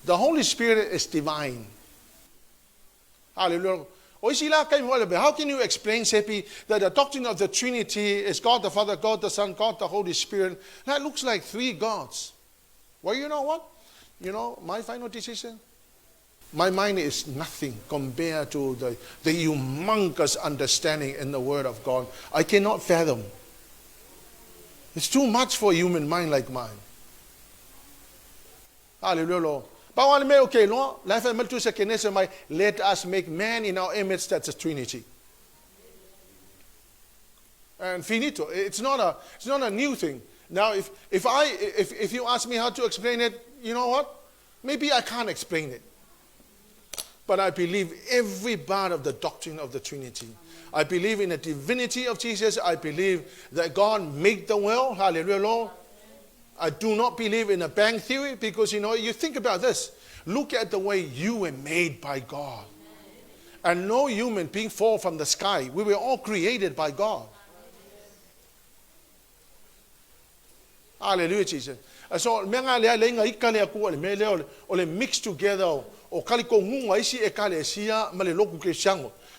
The Holy Spirit is divine. Hallelujah. How can you explain, Sepi, that the doctrine of the Trinity is God the Father, God the Son, God the Holy Spirit? That looks like three gods. Well, you know what? You know, my final decision? My mind is nothing compared to the humongous understanding in the Word of God. I cannot fathom. It's too much for a human mind like mine. Hallelujah, Lord. But what may okay, Lord? Let us make man in our image. That's a Trinity. And finito. It's not a new thing. Now, if you ask me how to explain it, you know what? Maybe I can't explain it. But I believe every part of the doctrine of the Trinity. I believe in the divinity of Jesus. I believe that God made the world. Hallelujah, Lord. I do not believe in a bang theory because, you think about this. Look at the way you were made by God. And no human being fall from the sky. We were all created by God. Hallelujah, Jesus. So, mix together.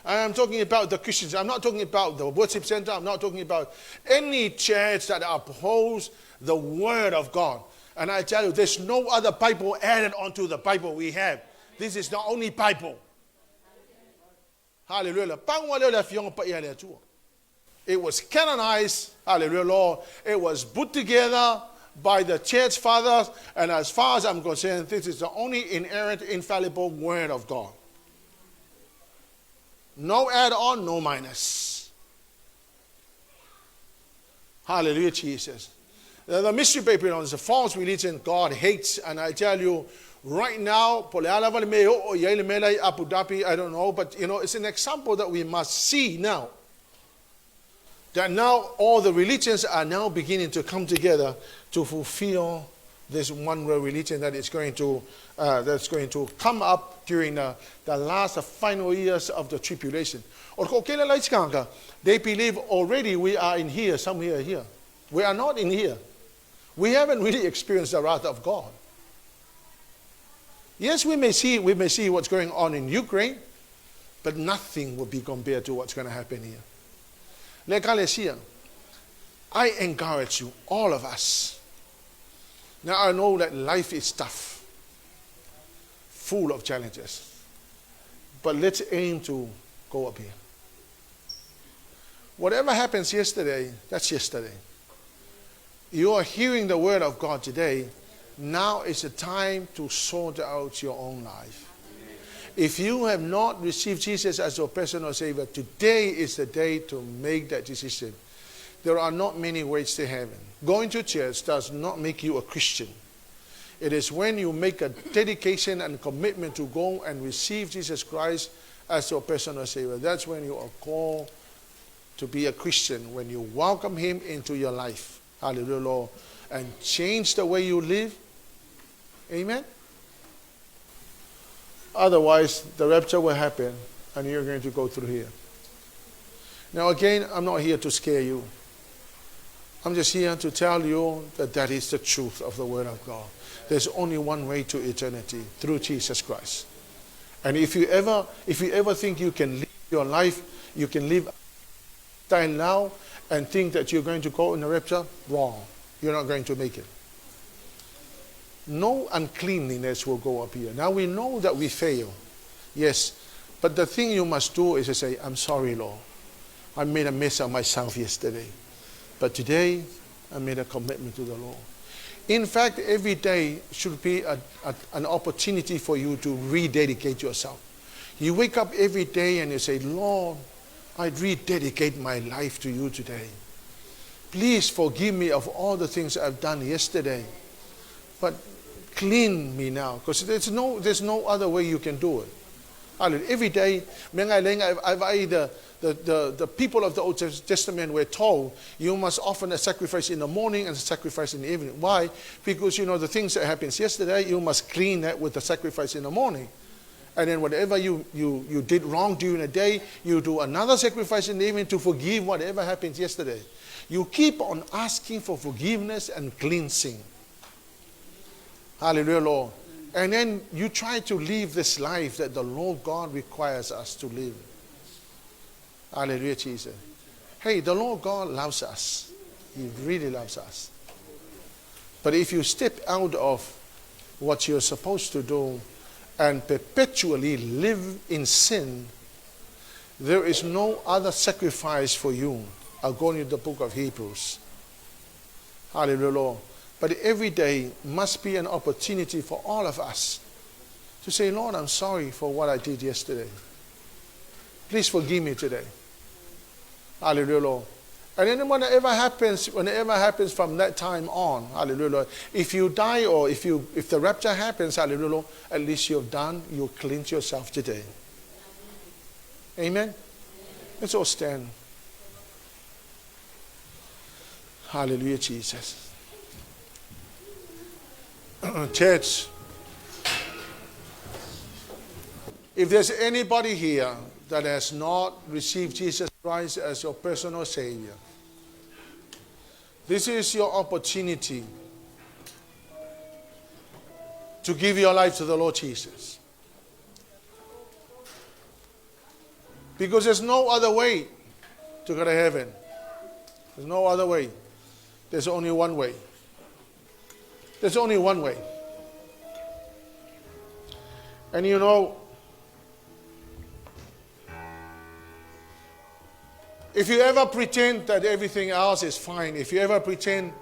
I'm talking about the Christians. I'm not talking about the worship center. I'm not talking about any church that oppose the Word of God. And I tell you, there's no other Bible added onto the Bible we have. This is the only Bible. Hallelujah. It was canonized. Hallelujah, Lord. It was put together by the church fathers, and as far as I'm concerned, this is the only inerrant, infallible Word of God. No add-on, no minus. Hallelujah, Jesus. The mystery paper is a false religion God hates, and I tell you, right now, I don't know, but it's an example that we must see now. That now all the religions are now beginning to come together to fulfill this one world religion that is going to come up during the last final years of the tribulation. They believe already we are in here, somewhere here. We are not in here. We haven't really experienced the wrath of God. Yes, we may see what's going on in Ukraine, but nothing will be compared to what's going to happen here. I encourage you, all of us. Now I know that life is tough, full of challenges. But let's aim to go up here. Whatever happens yesterday, that's yesterday. You are hearing the Word of God today. Now is the time to sort out your own life. If you have not received Jesus as your personal Savior, today is the day to make that decision. There are not many ways to heaven. Going to church does not make you a Christian. It is when you make a dedication and commitment to go and receive Jesus Christ as your personal Savior. That's when you are called to be a Christian, when you welcome Him into your life. Hallelujah, Lord. And change the way you live. Amen. Otherwise, the rapture will happen and you're going to go through here. Now again, I'm not here to scare you. I'm just here to tell you that that is the truth of the Word of God. There's only one way to eternity, through Jesus Christ. And if you ever think you can live your life, you can live now and think that you're going to go in the rapture, wrong. You're not going to make it. No uncleanliness will go up here. Now we know that we fail. Yes. But the thing you must do is to say, I'm sorry, Lord. I made a mess of myself yesterday. But today, I made a commitment to the Lord. In fact, every day should be an opportunity for you to rededicate yourself. You wake up every day and you say, Lord, I rededicate my life to you today. Please forgive me of all the things I've done yesterday. But clean me now, because there's no other way you can do it. Every day, the people of the Old Testament were told, you must offer a sacrifice in the morning and a sacrifice in the evening. Why? Because the things that happened yesterday, you must clean that with the sacrifice in the morning. And then whatever you did wrong during the day, you do another sacrifice in the evening to forgive whatever happened yesterday. You keep on asking for forgiveness and cleansing. Hallelujah, Lord. And then you try to live this life that the Lord God requires us to live. Hallelujah, Jesus. Hey, the Lord God loves us. He really loves us. But if you step out of what you're supposed to do and perpetually live in sin, there is no other sacrifice for you, according to the book of Hebrews. Hallelujah, Lord. But every day must be an opportunity for all of us to say, Lord, I'm sorry for what I did yesterday. Please forgive me today. Hallelujah, Lord. And then whenever happens from that time on, hallelujah, Lord, if you die or if the rapture happens, hallelujah, Lord, at least you've cleansed yourself today. Amen? Let's all stand. Hallelujah, Jesus. Church, if there's anybody here that has not received Jesus Christ as your personal Savior, this is your opportunity to give your life to the Lord Jesus. Because there's no other way to go to heaven. There's no other way. There's only one way. There's only one way. And you know, if you ever pretend that everything else is fine, if you ever pretend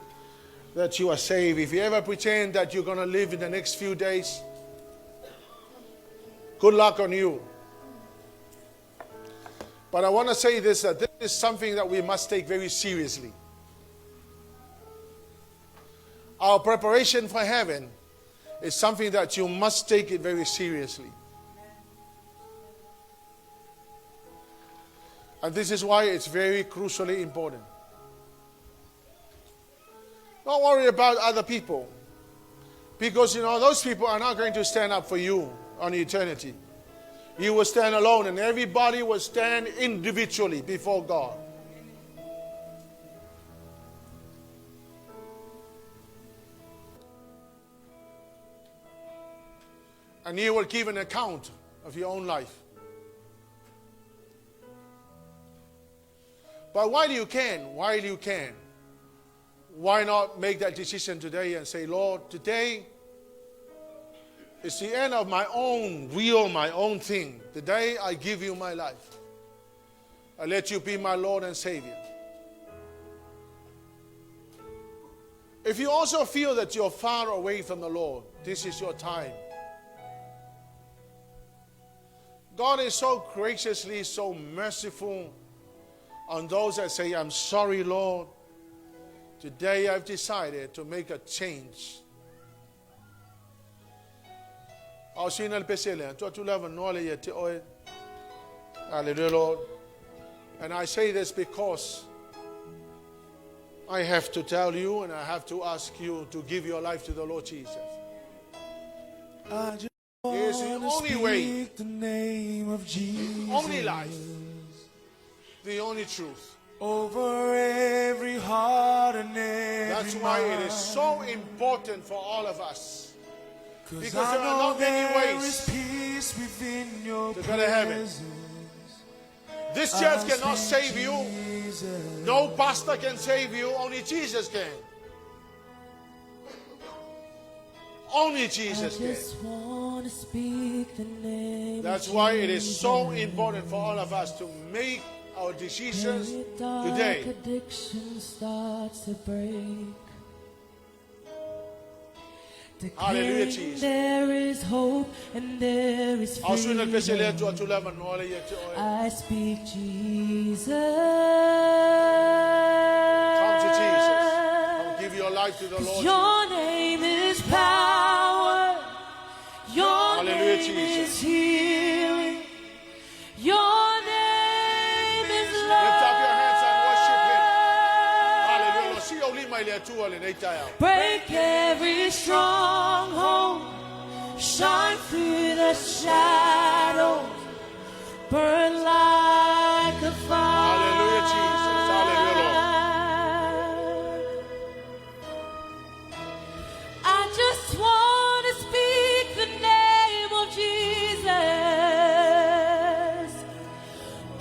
that you are saved, if you ever pretend that you're going to live in the next few days, good luck on you. But I want to say this, that this is something that we must take very seriously. Our preparation for heaven is something that you must take it very seriously. And this is why it's very crucially important. Don't worry about other people. Because, you know, those people are not going to stand up for you on eternity. You will stand alone, and everybody will stand individually before God. And you will give an account of your own life. But while you can, why not make that decision today and say, Lord, today is the end of my own will, my own thing. Today I give you my life. I let you be my Lord and Savior. If you also feel that you're far away from the Lord, this is your time. God is so graciously, so merciful on those that say, I'm sorry, Lord. Today I've decided to make a change. Hallelujah, Lord. And I say this because I have to tell you and I have to ask you to give your life to the Lord Jesus. It's the only way, the name of Jesus, the only life, the only truth. Over every heart and every That's why mind. It is so important for all of us. Because there are not many ways to go to heaven. This church cannot save you. No pastor can save you. Only Jesus can. Only Jesus can. That's why it is so important for all of us to make our decisions today. Hallelujah, Jesus. There is hope and there is freedom. I speak Jesus. Come to Jesus. Come give your life to the Lord. Your name is power. Your Hallelujah, name Jesus. Is healing. Your name is love. Lift up your hands and worship Him. Hallelujah. Break every stronghold. Shine through the shadows. Burn like a fire. Hallelujah, Jesus. Hallelujah, Lord. I just want to speak the name of Jesus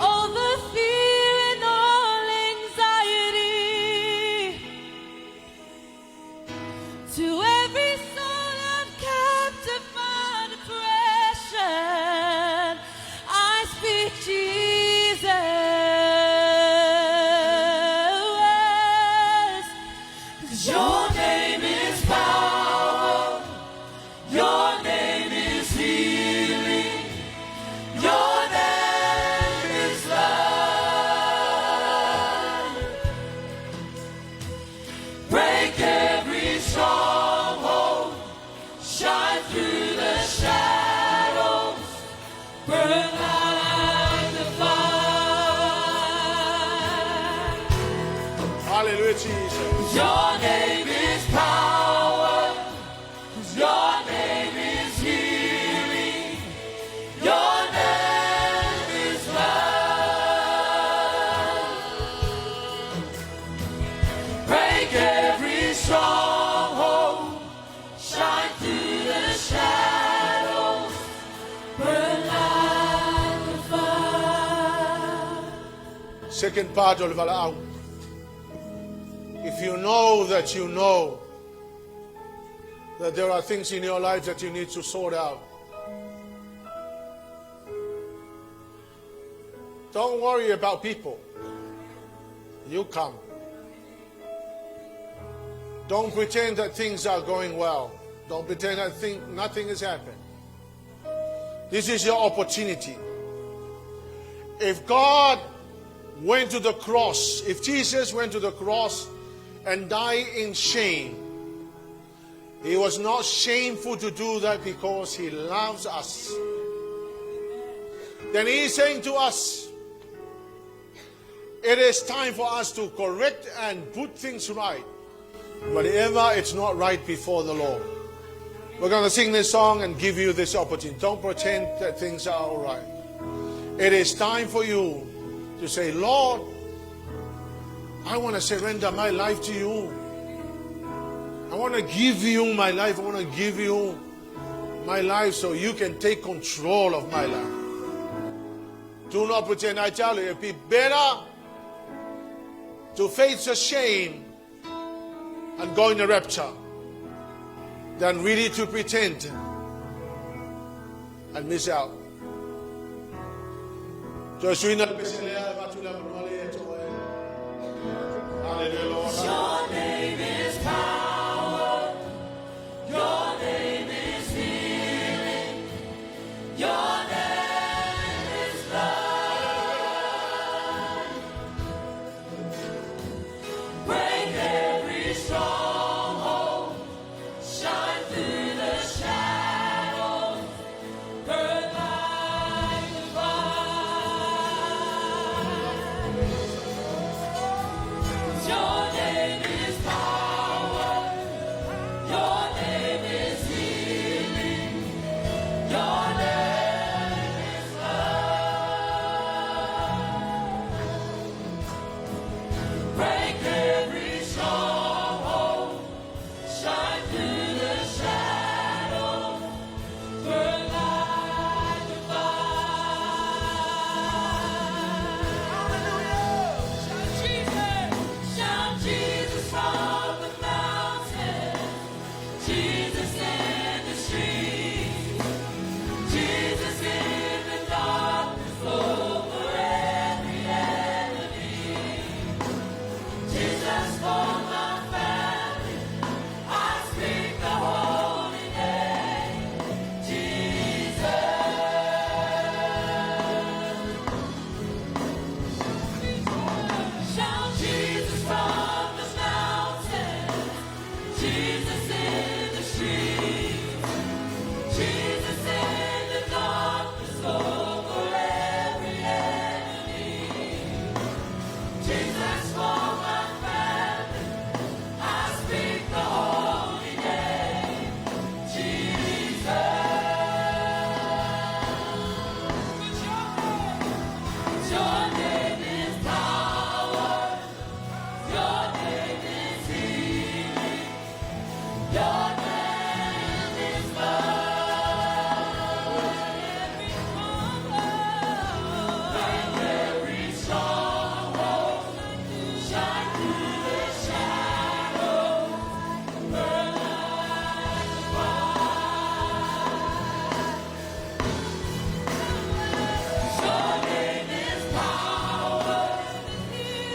over fear and all anxiety. To every soul I've captive by the prayer. second part of Vala'au. If you know that there are things in your life that you need to sort out, don't worry about people. You come. Don't pretend that things are going well. Don't pretend that nothing has happened. This is your opportunity. If God went to the cross, if Jesus went to the cross and died in shame, He was not shameful to do that because He loves us. Then He is saying to us, it is time for us to correct and put things right. Whatever it's not right before the Lord. We're going to sing this song and give you this opportunity. Don't pretend that things are all right. It is time for you to say, Lord, I want to surrender my life to you. I want to give you my life. I want to give you my life so you can take control of my life. Do not pretend. I tell you, it'd be better to face the shame and go in the rapture than really to pretend and miss out. Hallelujah, Lord. Your name is power. Your name is healing. Your name is love. Break every stronghold. Shine through the shadows. Burn like the fire. Your name is power. Your name is healing. Your name is love. Break every stronghold. Shine through the shadows. Burn like the fire. Shout Jesus! Shout Jesus from the mountain. Jesus in the streets. Jesus in the darkness over every enemy. Jesus for my family. I speak the holy name. Jesus. Shout Jesus from the mountain. Jesus in the streets. Jesus in the darkness over every enemy. Jesus for my family. I speak the holy name. Jesus. Your name is power. Your name is healing. Your name is love. Break every stronghold. Shine through the shadows. Burn like the fire. Your name is power.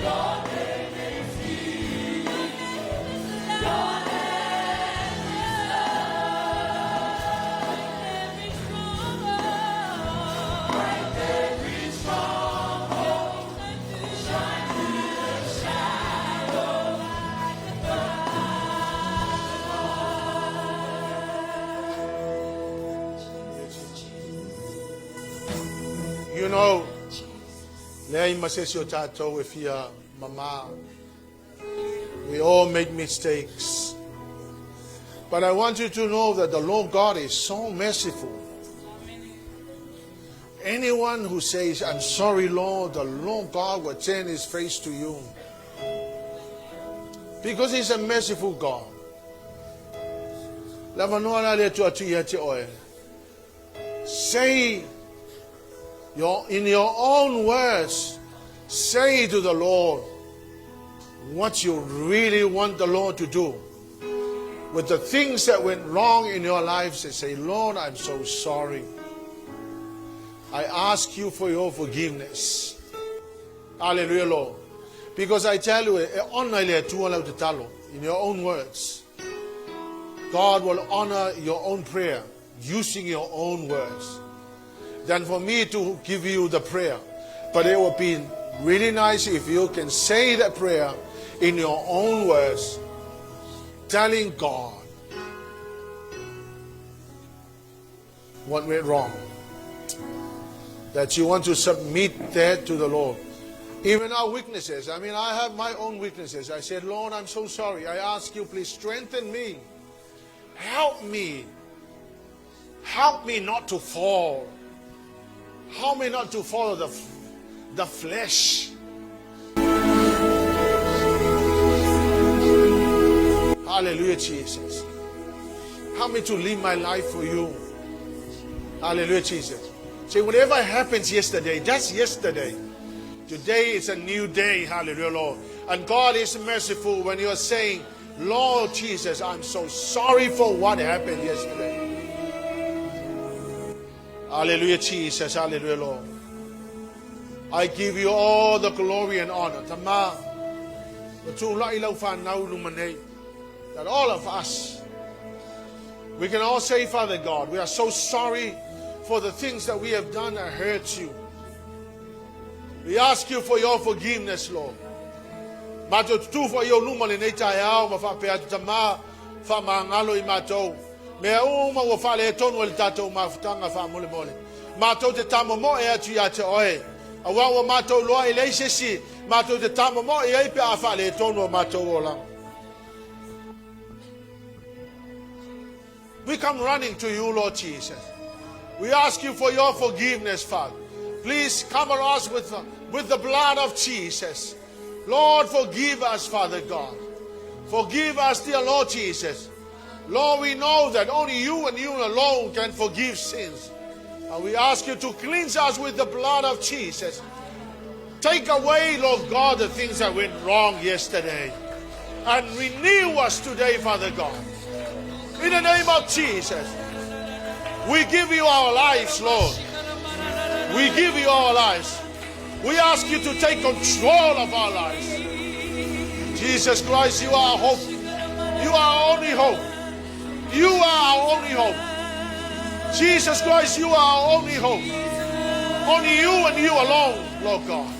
Your name is healing. Your name is love. Break every stronghold. Shine through the shadows. You know, Lei masesio tato if you mama. We all make mistakes. But I want you to know that the Lord God is so merciful. Anyone who says, I'm sorry, Lord, the Lord God will turn His face to you. Because He's a merciful God. Say in your own words Say to the Lord what you really want the Lord to do. With the things that went wrong in your lives, and say, Lord, I'm so sorry. I ask you for your forgiveness. Hallelujah, Lord. Because I tell you, in your own words, God will honor your own prayer using your own words than for me to give you the prayer. But it would be really nice if you can say that prayer in your own words, telling God what went wrong, that you want to submit that to the Lord. Even our weaknesses. I mean, I have my own weaknesses. I said, Lord, I'm so sorry. I ask you, please strengthen me. Help me. Help me not to fall. Help me not to follow the flesh. Hallelujah, Jesus. Help me to live my life for you. Hallelujah, Jesus. See, whatever happens yesterday, that's yesterday. Today is a new day. Hallelujah, Lord. And God is merciful when you're saying, Lord Jesus, I'm so sorry for what happened yesterday. Hallelujah, Jesus. Hallelujah, Lord. I give you all the glory and honor. That all of us, we can all say, Father God, we are so sorry for the things that we have done that hurt you. We ask you for your forgiveness, Lord. Mato tu for your numali neta yao mafapea tama fa mangalo imato. Me uma wo fale tonu el tato mafutanga fa mole mole. Mato te tamo mo e atu ya te oe. Awa wo mato loa ilesesi. Mato te tamo mo e ipe afale tonu mato wola. We come running to you, Lord Jesus. We ask you for your forgiveness, Father. Please cover us with the blood of Jesus. Lord, forgive us, Father God. Forgive us, dear Lord Jesus. Lord, we know that only you and you alone can forgive sins. And we ask you to cleanse us with the blood of Jesus. Take away, Lord God, the things that went wrong yesterday. And renew us today, Father God. In the name of Jesus, we give you our lives, Lord. We give you our lives. We ask you to take control of our lives. Jesus Christ, you are our hope. You are our only hope. You are our only hope. Jesus Christ, you are our only hope. Only you and you alone, Lord God.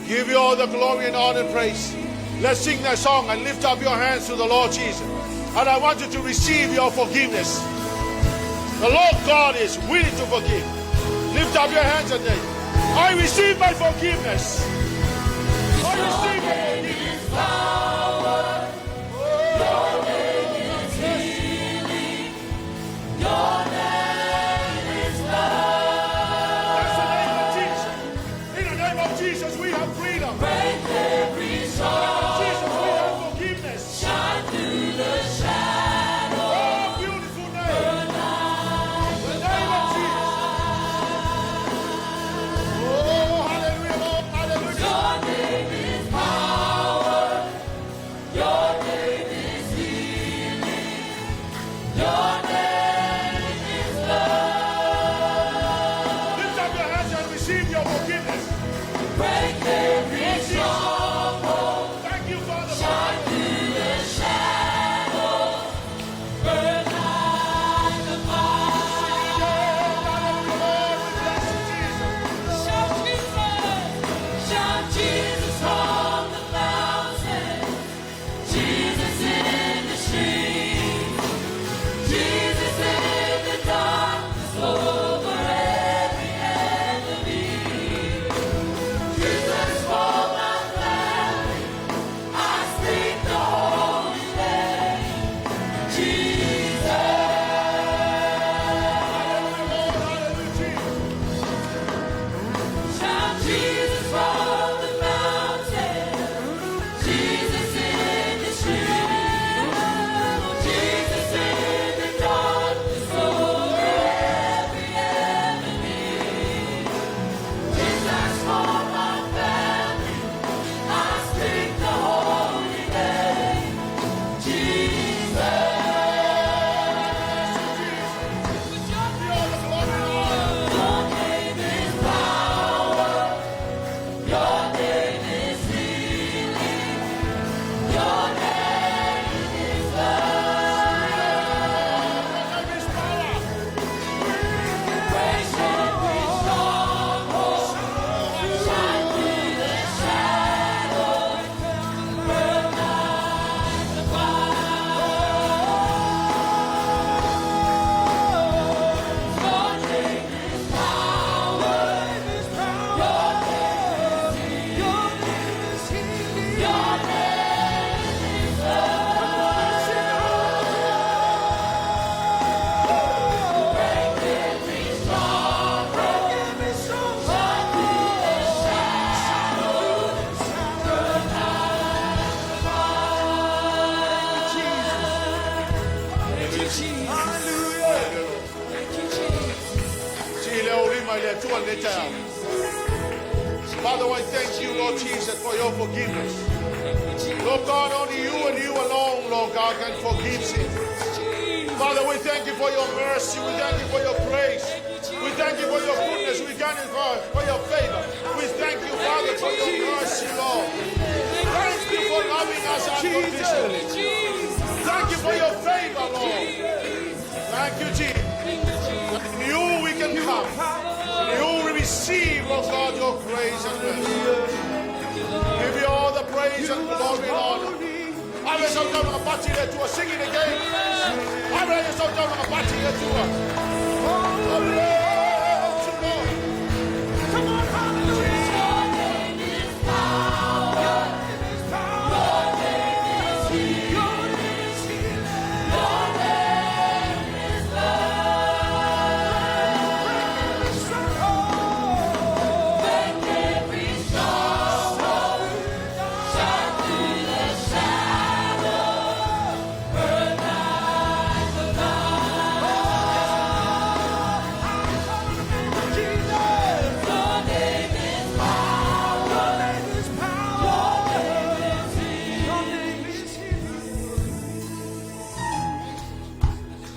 Give you all the glory and honor and praise. Let's sing that song and lift up your hands to the Lord Jesus. And I want you to receive your forgiveness. The Lord God is willing to forgive. Lift up your hands and say, I receive my forgiveness. I receive my forgiveness. Your name is healing. Your name is love. That's the name of Jesus. In the name of Jesus, we have freedom. Break every soul. Jesus, we have forgiveness. Shine through the shadow. Oh, beautiful name. The name of Jesus. Oh, hallelujah, Lord, hallelujah. Your name is power. Father, I thank you, Lord Jesus, for your forgiveness. Lord God, only you and you alone, Lord God, can forgive sin. Father, we thank you for your mercy. We thank you for your grace. We thank you for your goodness. We thank you for your favor. We thank you, Father, for your mercy, Lord. Thank you for loving us unconditionally. Thank you for your favor, Lord. Thank you, Jesus. In you we can come. In you we receive, Lord God, your grace and mercy. Give you all the praise and glory and honor. I will so come and party there to us. Sing it again. I will so come and party there to us. Come on, hallelujah. Your name is power. Your name is healing. Your name is healing. Your name is love. Make every sorrow shine through the shadow. Burn like a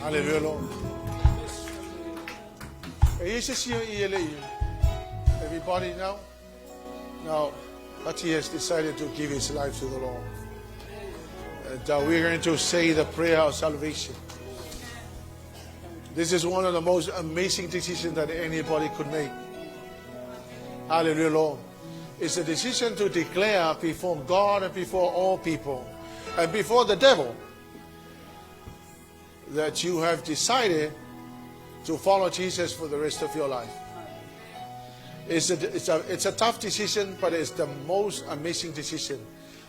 Hallelujah, Lord. Everybody now? Now, but he has decided to give his life to the Lord. And we're going to say the prayer of salvation. This is one of the most amazing decisions that anybody could make. Hallelujah, Lord. It's a decision to declare before God and before all people and before the devil that you have decided to follow Jesus for the rest of your life. It's a tough decision, but it's the most amazing decision.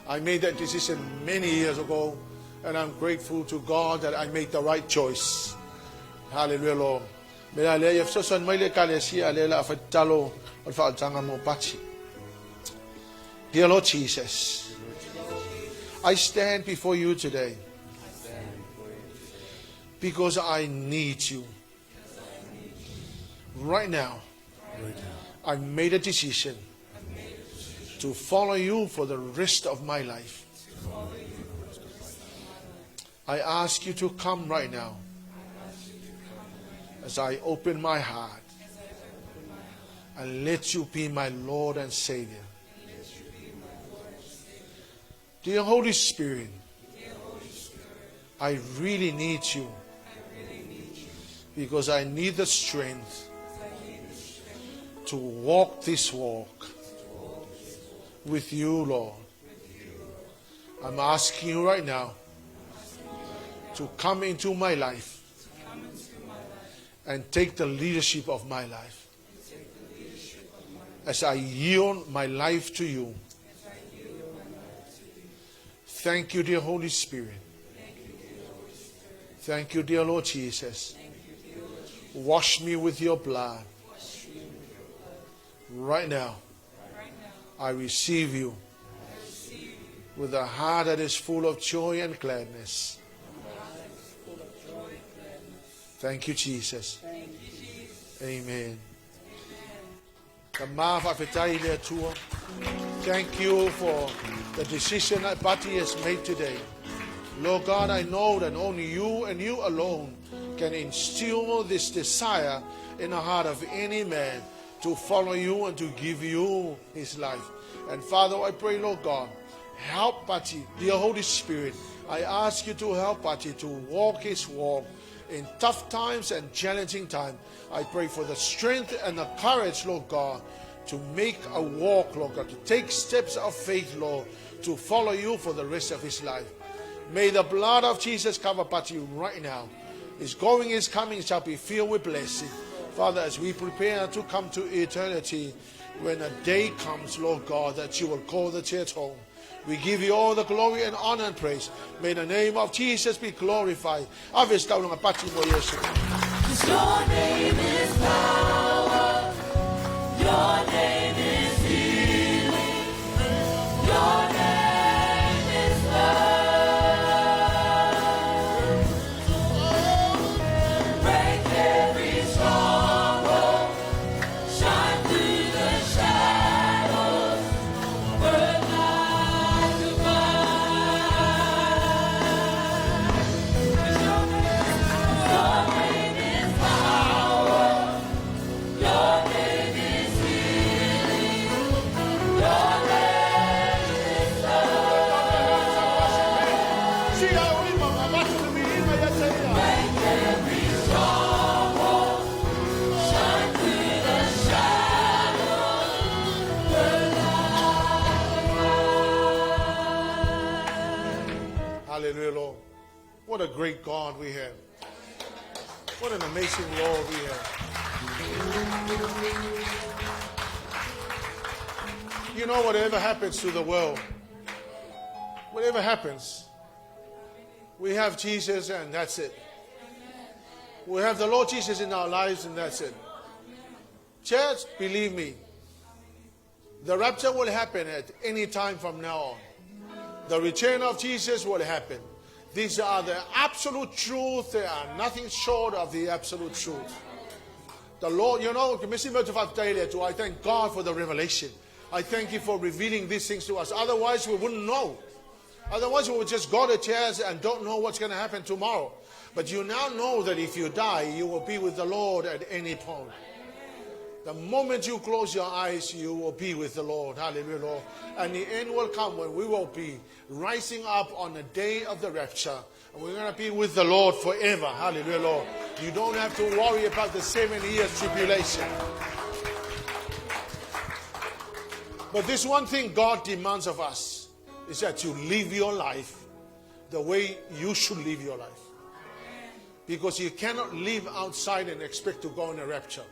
I made that decision many years ago, and I'm grateful to God that I made the right choice. Hallelujah, Lord. Dear Lord Jesus, I stand before you today because I need you. Right now, I made a decision to follow you for the rest of my life. I ask you to come right now as I open my heart and let you be my Lord and Savior. Dear Holy Spirit, I really need you because I need the strength to walk this walk with you, Lord. I'm asking you right now to come into my life and take the leadership of my life as I yield my life to you. Thank you, dear Holy Spirit. Thank you, dear Lord Jesus. Wash me with your blood. Right now, I receive you with a heart that is full of joy and gladness. Thank you, Jesus. Amen. Thank you for the decision that Bati has made today. Lord God, I know that only you and you alone can instill this desire in the heart of any man to follow you and to give you his life. And Father, I pray, Lord God, help Bati, dear Holy Spirit. I ask you to help Bati to walk his walk in tough times and challenging times. I pray for the strength and the courage, Lord God, to make a walk, Lord God, to take steps of faith, Lord, to follow you for the rest of his life. May the blood of Jesus cover Bati right now. His going, his coming shall be filled with blessing. Father, as we prepare to come to eternity, when a day comes, Lord God, that you will call the church home, we give you all the glory and honor and praise. May the name of Jesus be glorified. Your name is power. Your name is healing. Your name is love. Break every stronghold. a great God we have. What an amazing Lord we have. You know, whatever happens to the world, whatever happens, we have Jesus and that's it. We have the Lord Jesus in our lives and that's it. Church, believe me, the rapture will happen at any time from now on. The return of Jesus will happen. These are the absolute truth. They are nothing short of the absolute truth. The Lord, you know, I thank God for the revelation. I thank you for revealing these things to us. Otherwise, we wouldn't know. Otherwise, we would just go to church and don't know what's going to happen tomorrow. But you now know that if you die, you will be with the Lord at any point. The moment you close your eyes, you will be with the Lord. Hallelujah, Lord. And the end will come when we will be rising up on the day of the rapture. And we're going to be with the Lord forever. Hallelujah, Lord. You don't have to worry about the 7 years tribulation. But this one thing God demands of us is that you live your life the way you should live your life. Because you cannot live outside and expect to go in a rapture.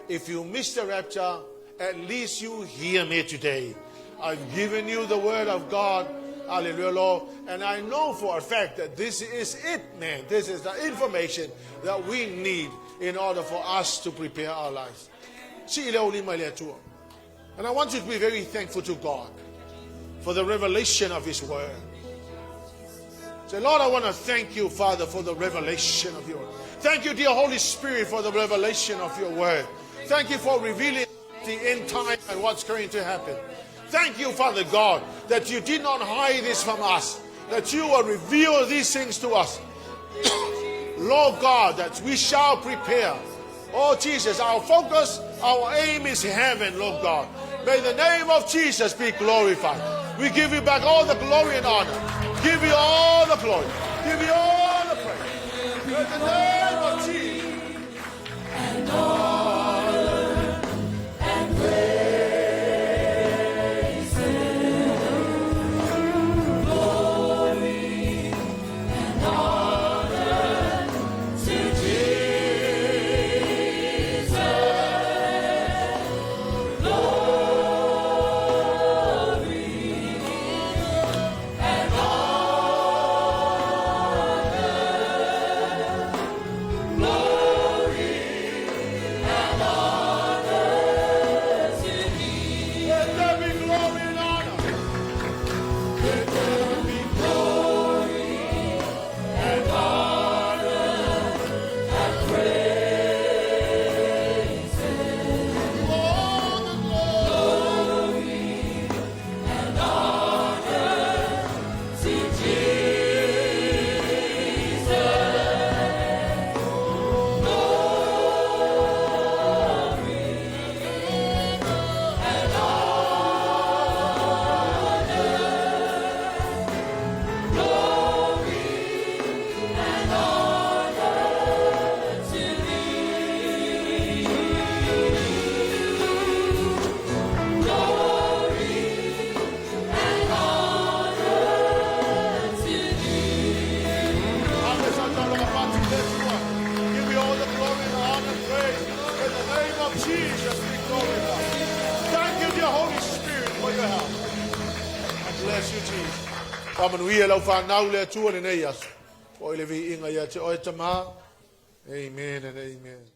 If you miss the rapture, at least you hear me today. I've given you the word of God. Hallelujah, Lord. And I know for a fact that this is it, man. This is the information that we need in order for us to prepare our lives. And I want you to be very thankful to God for the revelation of His word. Say, Lord, I want to thank you, Father, for the revelation of your word. Thank you, dear Holy Spirit, for the revelation of your word. Thank you for revealing the end time and what's going to happen. Thank you, Father God, that you did not hide this from us, that you will reveal these things to us. Lord God, that we shall prepare. Oh, Jesus, our focus, our aim is heaven, Lord God. May the name of Jesus be glorified. We give you back all the glory and honor. Give you all the glory. Give you all the praise. In the name of Jesus. And honor and praise and glory and honor to Jesus. Glory and Let there be glory and honor. let there be glory and honor and praise All the glory. and honor to Jesus. Give you all the glory and honor and praise. In the name of Jesus, be glorified. Thank you, dear Holy Spirit, for your help. I bless you, Jesus. Pamanuia lau whanau lea tua ni nei asu. O ile vi inga ia te oe tama. Amen and amen.